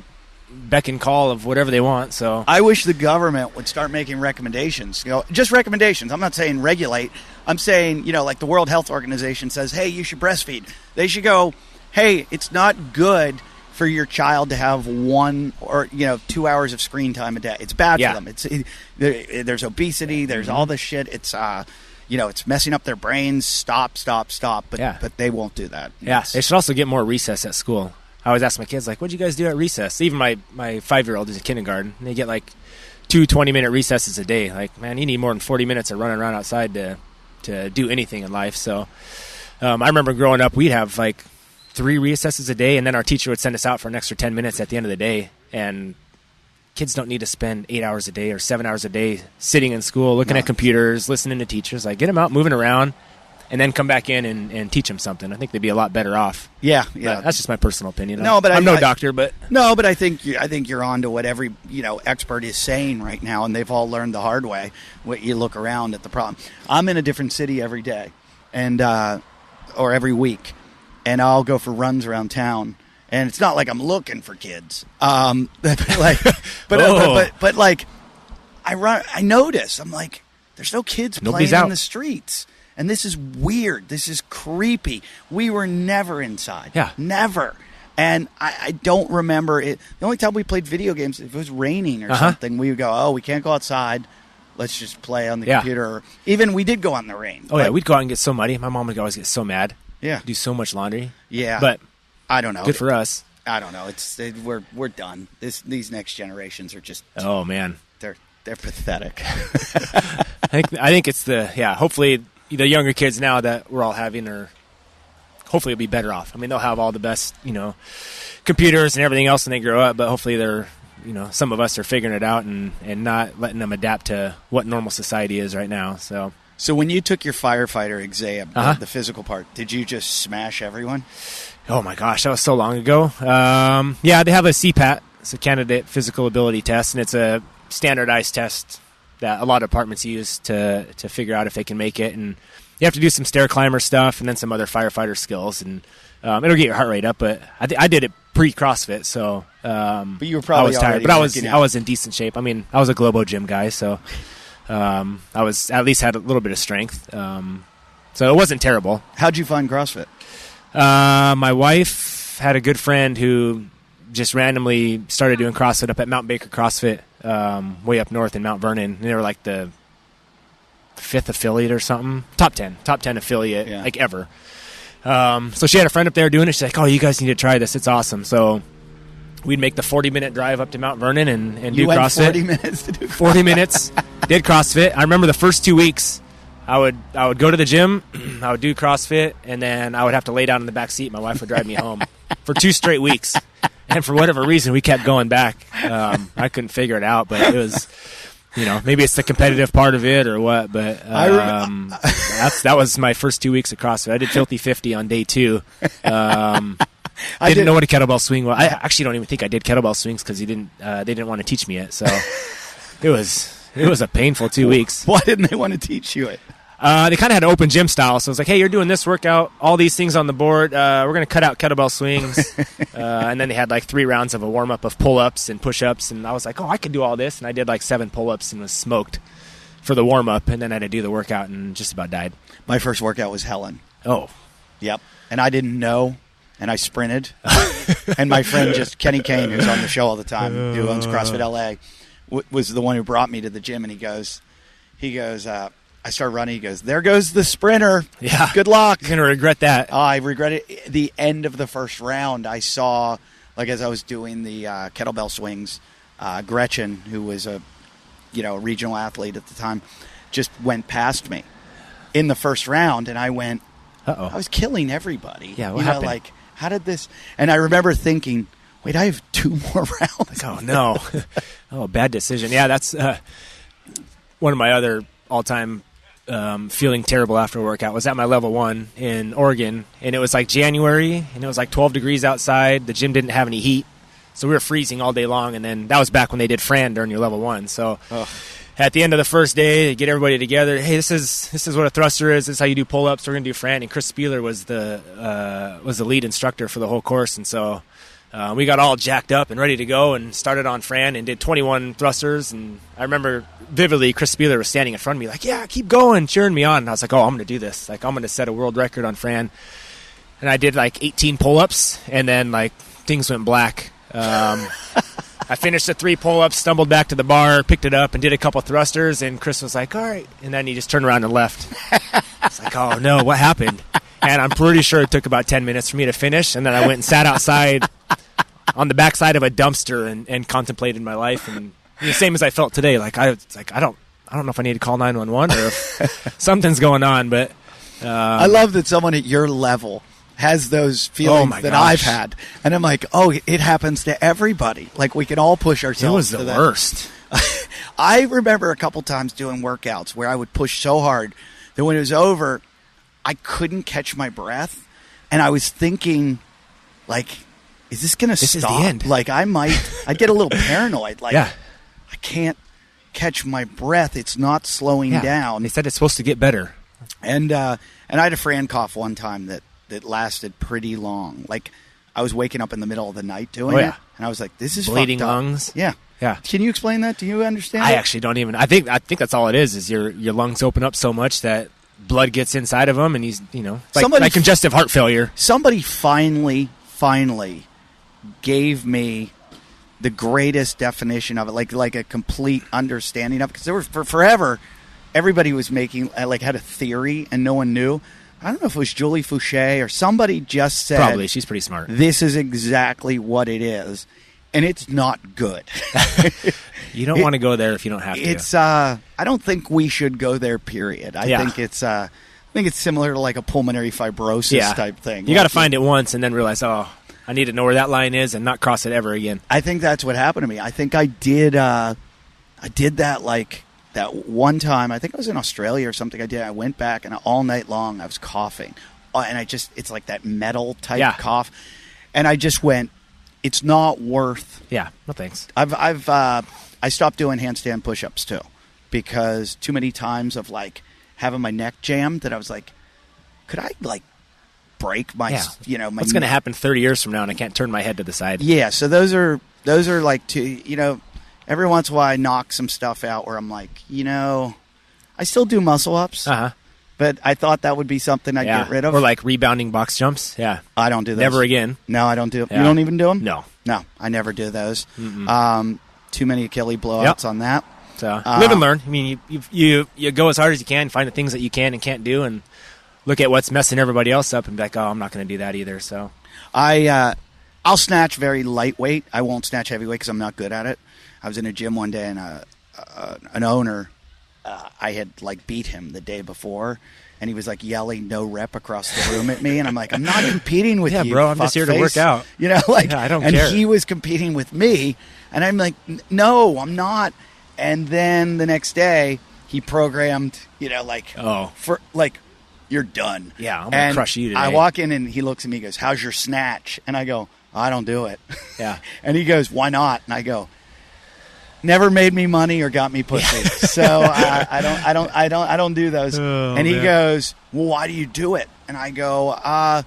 beck and call of whatever they want. So I wish the government would start making recommendations. Just recommendations. I'm not saying regulate. I'm saying, the World Health Organization says, hey, you should breastfeed. They should go, hey, it's not good for your child to have 1 or 2 hours of screen time a day. It's bad for them. There's obesity. There's all this shit. It's it's messing up their brains. Stop. But they won't do that. Yeah, they should also get more recess at school. I always ask my kids, what'd you guys do at recess? Even my 5-year-old is in kindergarten. And they get 2 20-minute recesses a day. Man, you need more than 40 minutes of running around outside to do anything in life. So I remember growing up, we'd have 3 recesses a day, and then our teacher would send us out for an extra 10 minutes at the end of the day. And kids don't need to spend 8 hours a day or 7 hours a day sitting in school, looking at computers, listening to teachers. Get them out, moving around, and then come back in and teach them something. I think they'd be a lot better off. Yeah. But that's just my personal opinion. No, but I'm no doctor, but no, but I think you're on to what every expert is saying right now, and they've all learned the hard way. What you look around at the problem. I'm in a different city every day, and or every week, and I'll go for runs around town. And it's not like I'm looking for kids, I notice I'm there's no kids playing in the streets, and this is weird. This is creepy. We were never inside, never. And I don't remember it. The only time we played video games, if it was raining or something, we would go, oh, we can't go outside. Let's just play on the computer. Even we did go out in the rain. Oh yeah, we'd go out and get so muddy. My mom would always get so mad. Yeah, do so much laundry. Yeah, but. I don't know. Good for us. I don't know. We're done. These next generations are just. Oh man, they're pathetic. I think it's hopefully the younger kids now that we're all having hopefully it'll be better off. They'll have all the best computers and everything else when they grow up, but hopefully they're some of us are figuring it out and not letting them adapt to what normal society is right now. So So when you took your firefighter exam, the physical part, did you just smash everyone? Oh my gosh, that was so long ago. Yeah, they have a CPAT. It's a candidate physical ability test, and it's a standardized test that a lot of departments use to figure out if they can make it. And you have to do some stair climber stuff and then some other firefighter skills, and it'll get your heart rate up. But I did it pre-CrossFit, so but you were probably I was tired, but I was in decent shape. I mean, I was a Globo gym guy, so I was at least had a little bit of strength. So it wasn't terrible. How'd you find CrossFit? My wife had a good friend who just randomly started doing CrossFit up at Mount Baker CrossFit, way up north in Mount Vernon. And they were like the 5th affiliate or something. Top 10 affiliate, like ever. So she had a friend up there doing it. She's like, oh, you guys need to try this. It's awesome. So we'd make the 40-minute drive up to Mount Vernon and do CrossFit. 40 minutes to do CrossFit. 40 minutes, did CrossFit. I remember the first 2 weeks, I would go to the gym, I would do CrossFit, and then I would have to lay down in the back seat. My wife would drive me home for 2 straight weeks. And for whatever reason, we kept going back. I couldn't figure it out, but it was, maybe it's the competitive part of it or what. But that was my first 2 weeks of CrossFit. I did Filthy 50 on day 2. I didn't know what a kettlebell swing was. I actually don't even think I did kettlebell swings because they didn't want to teach me it. So it was a painful 2 weeks. Why didn't they want to teach you it? They kind of had an open gym style, so it was like, hey, you're doing this workout, all these things on the board. We're going to cut out kettlebell swings. And then they had like 3 rounds of a warm-up of pull-ups and push-ups, and I was like, oh, I can do all this. And I did like 7 pull-ups and was smoked for the warm-up, and then I had to do the workout and just about died. My first workout was Helen. Oh. Yep. And I didn't know, and I sprinted. And my friend Kenny Kane, who's on the show all the time, who owns CrossFit LA, was the one who brought me to the gym, and he goes, I started running. He goes, there goes the sprinter. Yeah. Good luck. You're going to regret that. I regret it. The end of the first round, I saw, as I was doing the kettlebell swings, Gretchen, who was a regional athlete at the time, just went past me in the first round, and I went, I was killing everybody. Yeah, what happened? How did this? And I remember thinking, wait, I have 2 more rounds. Oh, no. Bad decision. Yeah, that's one of my other all-time feeling terrible after a workout was at my level 1 in Oregon, and it was like January, and it was like 12 degrees outside. The gym didn't have any heat, so we were freezing all day long, and then that was back when they did Fran during your level 1. So at the end of the first day, they get everybody together. Hey, this is what a thruster is. This is how you do pull-ups. We're going to do Fran, and Chris Spieler was the lead instructor for the whole course, and so we got all jacked up and ready to go and started on Fran and did 21 thrusters. And I remember vividly Chris Spieler was standing in front of me like, yeah, keep going, cheering me on. And I was like, oh, I'm going to do this. Like, I'm going to set a world record on Fran. And I did like 18 pull-ups, and then like things went black. I finished the 3 pull-ups, stumbled back to the bar, picked it up, and did a couple thrusters. And Chris was like, all right. And then he just turned around and left. I was like, oh, no, what happened? And I'm pretty sure it took about 10 minutes for me to finish. And then I went and sat outside on the backside of a dumpster and contemplated my life. And the same as I felt today. I don't know if I need to call 911 or if something's going on. But I love that someone at your level has those feelings that I've had. And I'm like, oh, it happens to everybody. Like, we can all push ourselves. It was the worst. I remember a couple times doing workouts where I would push so hard that when it was over, I couldn't catch my breath. And I was thinking, like, is this going to stop? This is the end. Like, I'd get a little paranoid. Like, yeah. I can't catch my breath. It's not slowing down. They said it's supposed to get better. And I had a Fran cough one time that lasted pretty long. Like, I was waking up in the middle of the night doing it, and I was like, "This is bleeding fucked up." lungs. Yeah. Can you explain that? Do you understand? I actually don't even. I think that's all it is your lungs open up so much that blood gets inside of them, and he's like congestive heart failure. Somebody finally gave me the greatest definition of it, like a complete understanding of it. Because there were for forever, everybody was making had a theory, and no one knew. I don't know if it was Julie Fouché or somebody just said. Probably, she's pretty smart. This is exactly what it is, and it's not good. You don't want to go there if you don't have to. It's. I don't think we should go there. Period. I think it's. I think it's similar to like a pulmonary fibrosis type thing. You got to find it once and then realize, oh, I need to know where that line is and not cross it ever again. I think that's what happened to me. I think I did. I did that like that one time, I think I was in Australia or something I went back, and all night long I was coughing. And it's like that metal type cough. And I just went, it's not worth. Yeah, no thanks. I stopped doing handstand push-ups too, because too many times of like having my neck jammed that I was like, could I like break my, my what's going to happen 30 years from now and I can't turn my head to the side? Yeah, so those are like two, every once in a while I knock some stuff out where I'm like, I still do muscle ups. Uh-huh. But I thought that would be something I'd get rid of. Or like rebounding box jumps. Yeah. I don't do those. Never again. No, I don't do them. Yeah. You don't even do them? No. No, I never do those. Too many Achilles blowouts on that. So live and learn. I mean, you go as hard as you can, find the things that you can and can't do, and look at what's messing everybody else up and be like, oh, I'm not going to do that either. So I'll snatch very lightweight. I won't snatch heavyweight because I'm not good at it. I was in a gym one day, and an owner, I had like beat him the day before, and he was like yelling no rep across the room at me, and I'm like, I'm not competing with you. Yeah, bro, I'm just here to work out. I don't care. And he was competing with me, and I'm like, no, I'm not. And then the next day, he programmed, for like, you're done. Yeah, I'm gonna crush you today. I walk in and he looks at me and goes, how's your snatch? And I go, I don't do it. Yeah. And he goes, why not? And I go, never made me money or got me pussy. So I don't do those. Oh, and he goes, well, why do you do it? And I go, I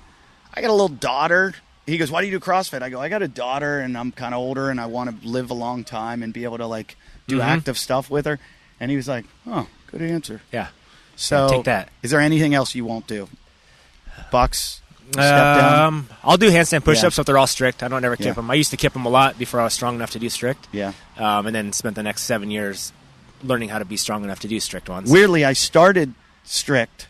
got a little daughter. He goes, why do you do CrossFit? I go, I got a daughter and I'm kind of older and I want to live a long time and be able to like do active stuff with her. And he was like, oh, good answer. Yeah. So take that. Is there anything else you won't do? Bucks? Step down? I'll do handstand push-ups if they're all strict. I don't ever kip them. I used to kip them a lot before I was strong enough to do strict. Yeah. And then spent the next 7 years learning how to be strong enough to do strict ones. Weirdly, I started strict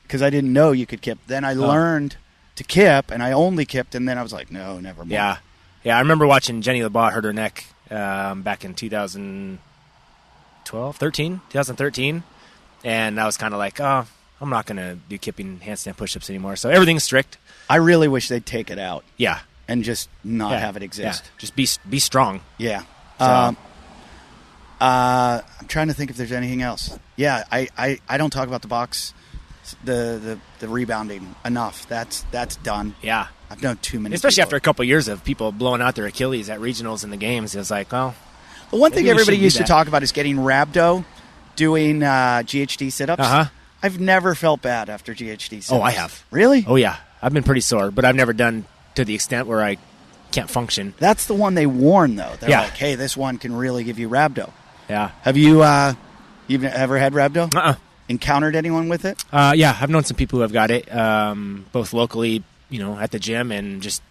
because I didn't know you could kip. Then I learned to kip, and I only kipped, and then I was like, no, never more. Yeah. Yeah, I remember watching Jenny LeBat hurt her neck back in 2013, and I was kind of like, oh, I'm not going to do kipping handstand push-ups anymore. So everything's strict. I really wish they'd take it out. Yeah. And just not have it exist. Yeah. Just be strong. Yeah. So. I'm trying to think if there's anything else. Yeah, I don't talk about the box, the rebounding enough. That's done. Yeah. I've known too many Especially people. after a couple of years of people blowing out their Achilles at regionals and the games. It was like, well, the one thing everybody used to talk about is getting rhabdo, doing GHD sit-ups. Uh-huh. I've never felt bad after GHD sit-ups. Oh, I have. Really? Oh, yeah. I've been pretty sore, but I've never done to the extent where I can't function. That's the one they warn, though. They're like, hey, this one can really give you rhabdo. Yeah. Have you you've ever had rhabdo? Uh-uh. Encountered anyone with it? Yeah, I've known some people who have got it, both locally, at the gym and just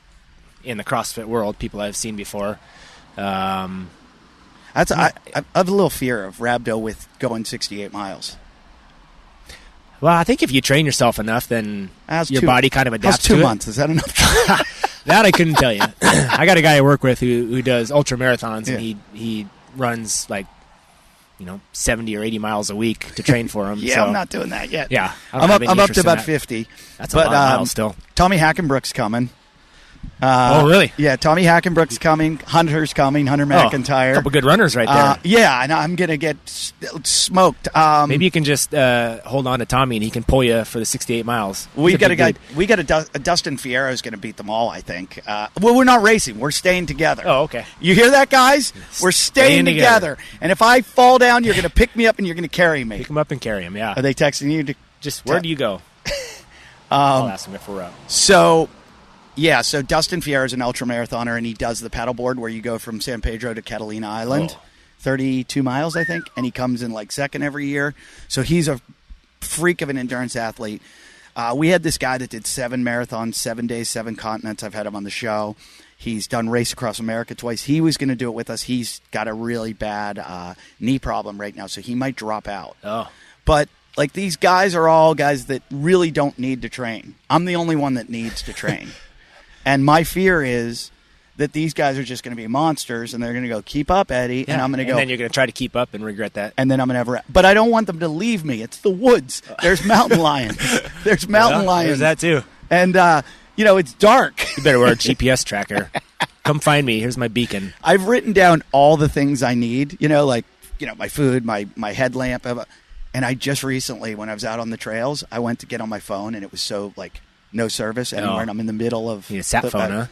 in the CrossFit world, people I've seen before. I have a little fear of rhabdo with going 68 miles. Well, I think if you train yourself enough, then your body kind of adapts to it. 2 months? Is that enough? That I couldn't tell you. I got a guy I work with who does ultra marathons, and he runs like 70 or 80 miles a week to train for him. Yeah, so, I'm not doing that yet. Yeah, I'm up to about 50. That's a lot of miles still. Tommy Hackenbrook's coming. Oh, really? Yeah, Tommy Hackenbrook's coming. Hunter's coming. Hunter McIntyre. A couple good runners right there. Yeah, and I'm going to get smoked. Maybe you can just hold on to Tommy, and he can pull you for the 68 miles. We got a guy. We got a Dustin Fierro's going to beat them all, I think. Well, we're not racing. We're staying together. Oh, okay. You hear that, guys? We're staying together. And if I fall down, you're going to pick me up and you're going to carry me. Pick him up and carry him, yeah. Are they texting you? Where do you go? I'll ask him if we're up. So Dustin Fierro is an ultramarathoner, and he does the paddleboard where you go from San Pedro to Catalina Island, 32 miles, I think, and he comes in like second every year. So he's a freak of an endurance athlete. We had this guy that did 7 marathons, 7 days, 7 continents. I've had him on the show. He's done Race Across America twice. He was going to do it with us. He's got a really bad knee problem right now, so he might drop out. Oh. But like these guys are all guys that really don't need to train. I'm the only one that needs to train. And my fear is that these guys are just going to be monsters, and they're going to go, keep up, Eddie, and I'm going to go. And then you're going to try to keep up and regret that. And then I'm going to but I don't want them to leave me. It's the woods. There's mountain lions. There's mountain lions. There's that too. And, it's dark. You better wear a GPS tracker. Come find me. Here's my beacon. I've written down all the things I need, like my food, my headlamp. And I just recently, when I was out on the trails, I went to get on my phone, and it was so, like, no service anywhere, and I'm in the middle of... You need a sat phone, huh?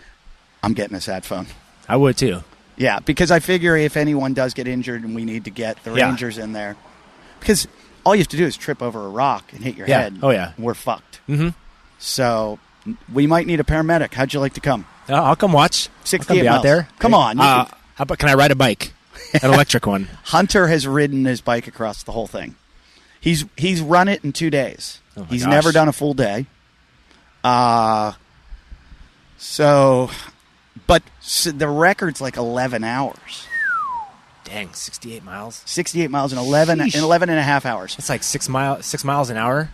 I'm getting a sat phone. I would, too. Yeah, because I figure if anyone does get injured and we need to get the Rangers in there... Because all you have to do is trip over a rock and hit your head. Oh, yeah. And we're fucked. Mm-hmm. So we might need a paramedic. How'd you like to come? I'll come watch. 68 miles. Out there. Come on. How about, can I ride a bike? An electric one. Hunter has ridden his bike across the whole thing. He's run it in 2 days. He's never done a full day. But the record's like 11 hours. Dang, 68 miles. 68 miles in 11 and a half hours. It's like 6 miles an hour.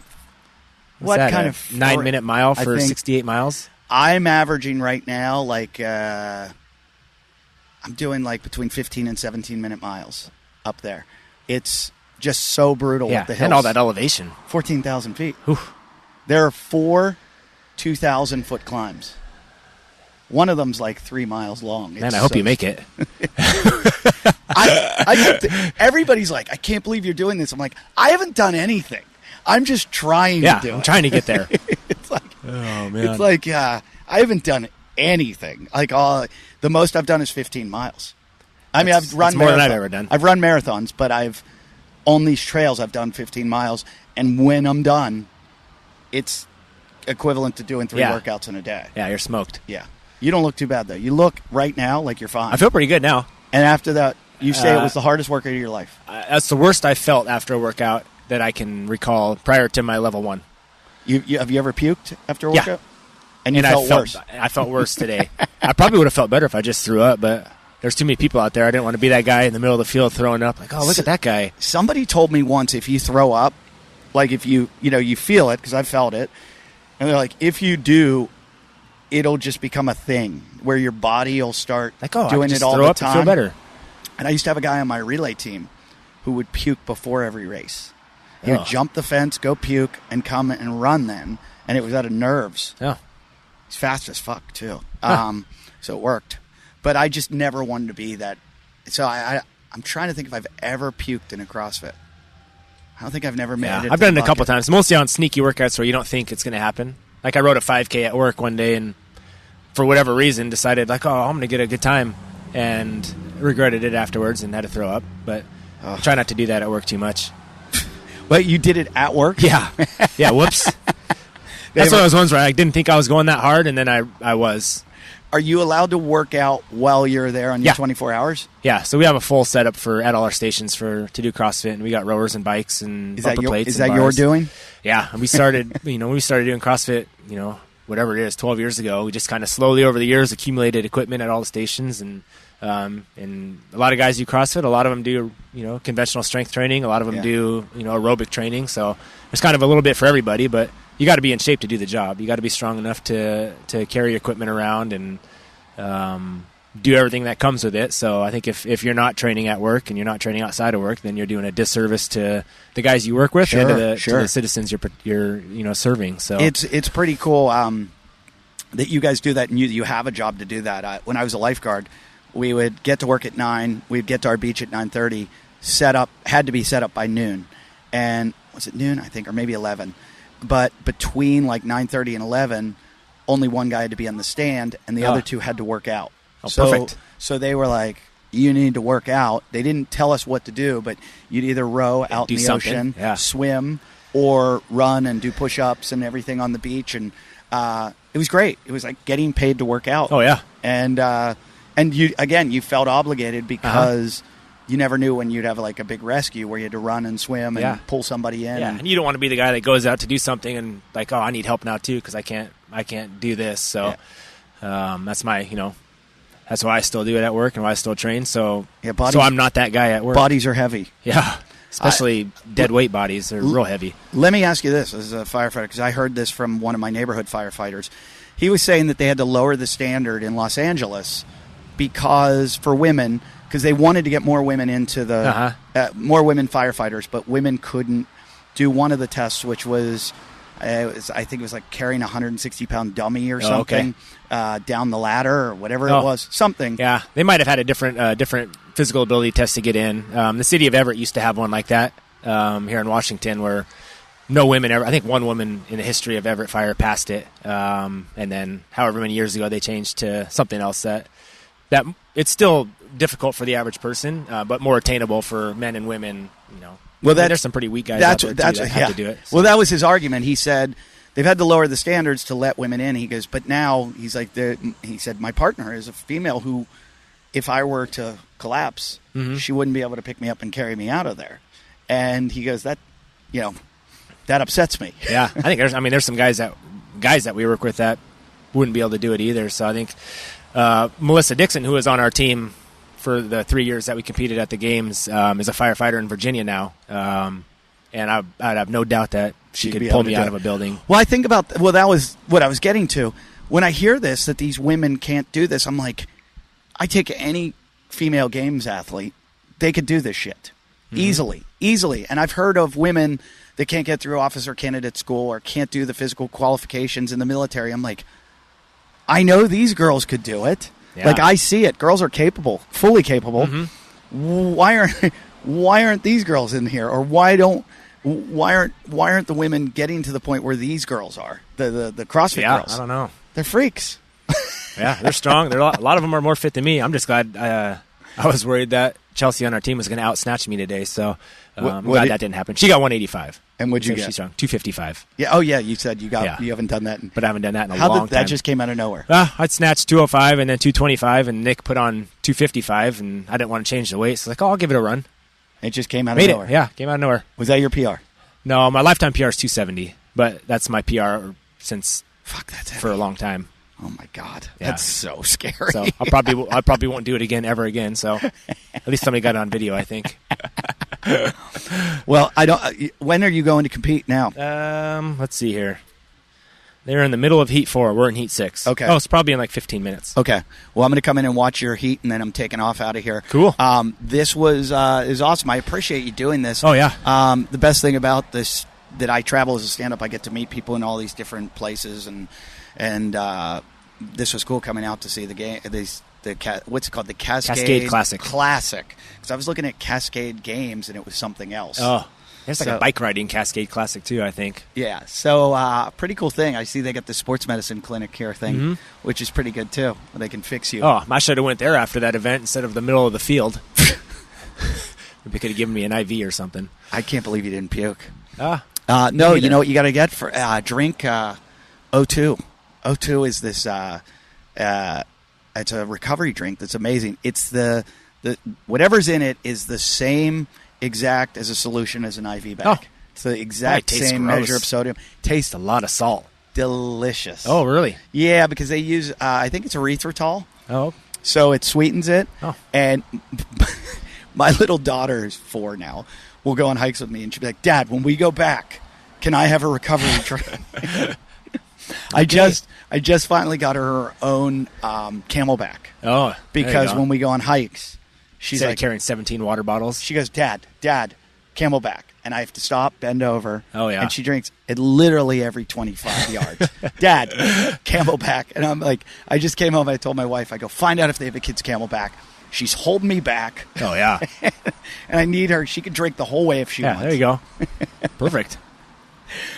What kind of 9-minute mile for 68 miles? I'm averaging right now like I'm doing like between 15 and 17-minute miles up there. It's just so brutal with the hills. And all that elevation. 14,000 feet. Oof. There are 4 2,000-foot climbs. One of them's like 3 miles long. Man, I hope you make it. Everybody's like, I can't believe you're doing this. I'm like, I haven't done anything. I'm just trying to do it. I'm trying to get there. It's like, oh, man. It's like, I haven't done anything. Like, the most I've done is 15 miles. I mean, I've run more than I've ever done. I've run marathons, but on these trails, I've done 15 miles. And when I'm done, it's equivalent to doing 3 workouts in a day. Yeah, you're smoked. Yeah. You don't look too bad, though. You look right now like you're fine. I feel pretty good now. And after that, you say it was the hardest workout of your life. That's the worst I felt after a workout that I can recall prior to my level 1. Have you ever puked after a workout? Yeah. And you felt worse? I felt worse today. I probably would have felt better if I just threw up, but there's too many people out there. I didn't want to be that guy in the middle of the field throwing up. Like, oh, look at that guy. Somebody told me once if you throw up, like if you feel it, because I felt it, and they're like, if you do, it'll just become a thing where your body will start doing it all the time. And feel better. And I used to have a guy on my relay team who would puke before every race. He would jump the fence, go puke, and come and run then. And it was out of nerves. Yeah. He's fast as fuck, too. So it worked. But I just never wanted to be that. So I'm trying to think if I've ever puked in a CrossFit. I don't think I've never made it. I've done it a couple times, mostly on sneaky workouts where you don't think it's going to happen. Like I rode a 5K at work one day and for whatever reason decided like, I'm going to get a good time, and regretted it afterwards and had to throw up. But I try not to do that at work too much. But you did it at work? Yeah. Yeah, whoops. That's one of those ones where I didn't think I was going that hard, and then I was. Are you allowed to work out while you're there on your 24 hours? Yeah, so we have a full setup at all our stations to do CrossFit, and we got rowers and bikes and bumper plates. Is that your doing? Yeah, and we started, when we started doing CrossFit, whatever it is, 12 years ago, we just kind of slowly over the years accumulated equipment at all the stations, and a lot of guys do CrossFit. A lot of them do, conventional strength training. A lot of them do, aerobic training. So there's kind of a little bit for everybody, but you got to be in shape to do the job. You got to be strong enough to carry your equipment around and do everything that comes with it. So I think if you're not training at work and you're not training outside of work, then you're doing a disservice to the guys you work with and to the citizens you're serving. So it's pretty cool that you guys do that, and you have a job to do that. When I was a lifeguard, we would get to work at 9. We'd get to our beach at 9:30. Had to be set up by noon, and was it noon? I think, or maybe 11. But between like 9:30 and 11, only one guy had to be on the stand, and the other two had to work out. Oh, perfect. So they were like, you need to work out. They didn't tell us what to do, but you'd either row out in the ocean, swim, or run and do push-ups and everything on the beach. And it was great. It was like getting paid to work out. Oh, yeah. And you felt obligated because you never knew when you'd have like a big rescue where you had to run and swim and pull somebody in. Yeah, and you don't want to be the guy that goes out to do something and like, I need help now too because I can't do this. So that's that's why I still do it at work and why I still train. So so I'm not that guy at work. Bodies are heavy. Yeah, especially dead weight bodies. They're real heavy. Let me ask you this as a firefighter, because I heard this from one of my neighborhood firefighters. He was saying that they had to lower the standard in Los Angeles because for women, because they wanted to get more women into the more women firefighters, but women couldn't do one of the tests, which was I think it was like carrying a 160-pound dummy or something down the ladder or whatever it was. Something. Yeah, they might have had a different physical ability test to get in. The city of Everett used to have one like that here in Washington, where no women ever. I think one woman in the history of Everett Fire passed it, and then however many years ago they changed to something else that it's still difficult for the average person, but more attainable for men and women. Well, there's some pretty weak guys out there that have to do it. So. Well, that was his argument. He said they've had to lower the standards to let women in. He goes, but now he's like, he said, my partner is a female who, if I were to collapse, she wouldn't be able to pick me up and carry me out of there. And he goes, that upsets me. Yeah, I think there's some guys that we work with that wouldn't be able to do it either. So I think Melissa Dixon, who was on our team for the 3 years that we competed at the games, is a firefighter in Virginia now. And I'd have no doubt that she could pull me out of a building. Well, I think that was what I was getting to. When I hear this, that these women can't do this, I'm like, I take any female games athlete, they could do this shit. Easily. And I've heard of women that can't get through officer candidate school or can't do the physical qualifications in the military. I'm like, I know these girls could do it. Yeah. Like, I see it. Girls are capable, fully capable. Why aren't these girls in here? Or why aren't the women getting to the point where these girls are? The CrossFit girls. I don't know. They're freaks. Yeah, they're strong. A lot of them are more fit than me. I'm just glad. I was worried that Chelsea on our team was going to out-snatch me today, so I'm glad that didn't happen. She got 185. And what'd you get? She's strong. 255. Yeah. Oh, yeah. You said you haven't done that. But I haven't done that in a long time. That just came out of nowhere? I'd snatched 205 and then 225, and Nick put on 255, and I didn't want to change the weight, so I was like, I'll give it a run. It just came out of nowhere? Came out of nowhere. Was that your PR? No, my lifetime PR is 270, but that's my PR since that's for a long time. Oh my God, that's so scary. So I probably won't do it ever again. So at least somebody got it on video, I think. Well, I don't. When are you going to compete now? Let's see here. They're in the middle of Heat 4. We're in Heat 6. Okay. Oh, it's probably in like 15 minutes. Okay. Well, I'm going to come in and watch your heat, and then I'm taking off out of here. Cool. This is awesome. I appreciate you doing this. Oh yeah. The best thing about this that I travel as a stand-up, I get to meet people in all these different places, and this was cool coming out to see the game. What's it called? The Cascade Classic. Because I was looking at Cascade Games, and it was something else. Oh, there's like a bike riding Cascade Classic too, I think. Yeah. So pretty cool thing. I see they got the sports medicine clinic here thing, which is pretty good too. Where they can fix you. Oh, I should have went there after that event instead of the middle of the field. They could have given me an IV or something. I can't believe you didn't puke. No, you know what you got to get for drink O2. O2 is this. It's a recovery drink that's amazing. It's the whatever's in it is the same exact as a solution as an IV bag. Oh. It's the exact same measure of sodium. Tastes a lot of salt. Delicious. Oh, really? Yeah, because they use I think it's erythritol. Oh. So it sweetens it. Oh. And my little daughter is 4 now. Will go on hikes with me, and she'll be like, "Dad, when we go back, can I have a recovery drink?" I just finally got her own Camelback. Oh, because when we go on hikes, she's like carrying 17 water bottles. She goes, "Dad, Camelback," and I have to stop, bend over. Oh yeah, and she drinks it literally every 25 yards. Dad, Camelback, and I'm like, I just came home. And I told my wife, I go find out if they have a kid's Camelback. She's holding me back. Oh yeah, and I need her. She can drink the whole way if she wants. There you go. Perfect.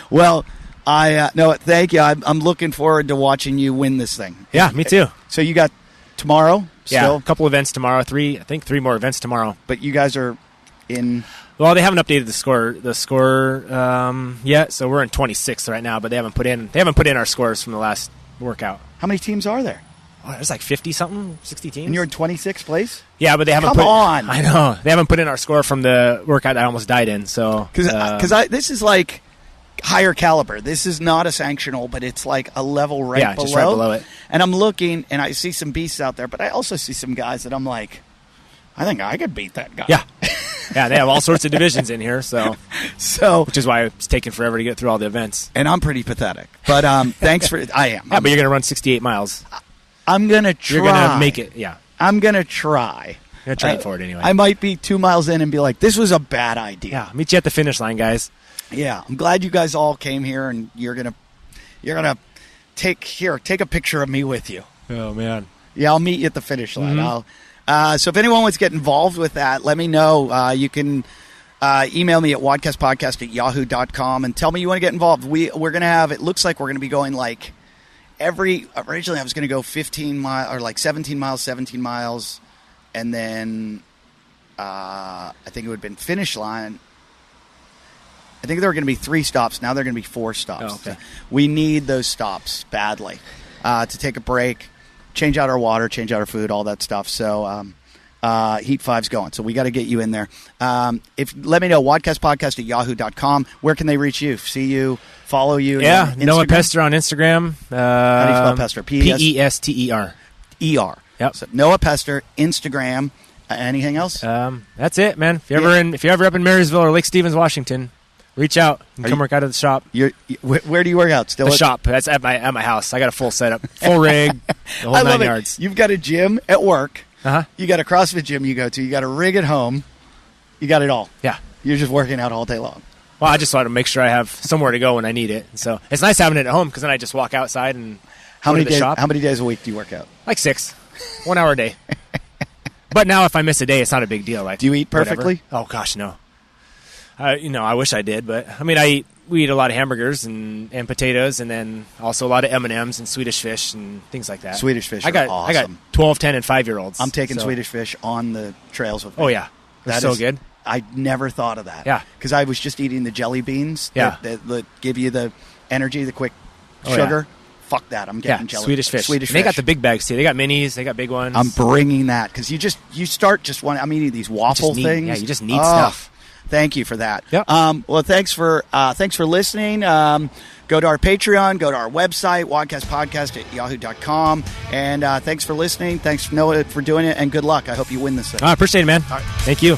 Well. No, thank you. I'm looking forward to watching you win this thing. Yeah, me too. So you got tomorrow? Yeah, a couple events tomorrow. I think 3 more events tomorrow. But you guys are in. Well, they haven't updated the score yet, so we're in 26th right now. But they haven't put in our scores from the last workout. How many teams are there? Oh, there's like 50 something, 60 teams. And you're in 26th place? Yeah, but they haven't. Come on! I know they haven't put in our score from the workout I almost died in. So because this is like. Higher caliber. This is not a sanctional, but it's like a level below. Just right below it. And I'm looking, and I see some beasts out there, but I also see some guys that I'm like, I think I could beat that guy. Yeah. Yeah, they have all sorts of divisions in here, so which is why it's taken forever to get through all the events. And I'm pretty pathetic. But thanks for I am. Yeah, but you're going to run 68 miles. I'm going to try. You're going to make it, yeah. I'm going to try. You're going to train for it anyway. I might be 2 miles in and be like, this was a bad idea. Yeah, meet you at the finish line, guys. Yeah, I'm glad you guys all came here, and you're gonna take a picture of me with you. Oh man. Yeah, I'll meet you at the finish line. So if anyone wants to get involved with that, let me know. You can email me at wadcastpodcast@yahoo.com and tell me you want to get involved. We're going to have, it looks like we're going to be going like originally I was going to go 15 miles or like 17 miles. And then I think it would have been finish line. I think there were going to be 3 stops. Now they're going to be 4 stops. Oh, okay. We need those stops badly to take a break, change out our water, change out our food, all that stuff. So Heat 5's going. So we got to get you in there. Let me know, wadcastpodcast@yahoo.com. Where can they reach you? See you, follow you? Yeah, Noah Pester on Instagram. How do you spell Pester? Pester. ER. Yep. So Noah Pester, Instagram. Anything else? That's it, man. If you're ever up in Marysville or Lake Stevens, Washington, reach out and come work out at the shop. Where do you work out? Still the shop. That's at my house. I got a full setup, full rig, the whole 9 yards. You've got a gym at work. Uh-huh. You got a CrossFit gym you go to. You got a rig at home. You got it all. Yeah. You're just working out all day long. Well, I just want to make sure I have somewhere to go when I need it. So it's nice having it at home because then I just walk outside and How many days a week do you work out? Like 6. 1 hour a day. But now if I miss a day, it's not a big deal. Like, do you eat perfectly? Whatever. Oh, gosh, no. I wish I did. But, I mean, we eat a lot of hamburgers and potatoes and then also a lot of M&Ms and Swedish fish and things like that. Swedish fish are awesome. I got 12, 10, and 5-year-olds. I'm taking Swedish fish on the trails with me. Oh, yeah. That's so good. I never thought of that. Yeah. Because I was just eating the jelly beans that give you the energy, the quick sugar. Yeah. Fuck that. I'm getting jelly. Swedish fish. They got the big bags, too. They got minis. They got big ones. I'm bringing that because you start just wanting. I'm eating these waffle things. Yeah, you just need stuff. Thank you for that. Yep. Well, thanks for listening. Go to our Patreon. Go to our website, wadcastpodcast@yahoo.com. And thanks for listening. Thanks, Noah, for doing it. And good luck. I hope you win this thing. I appreciate it, man. All right. Thank you.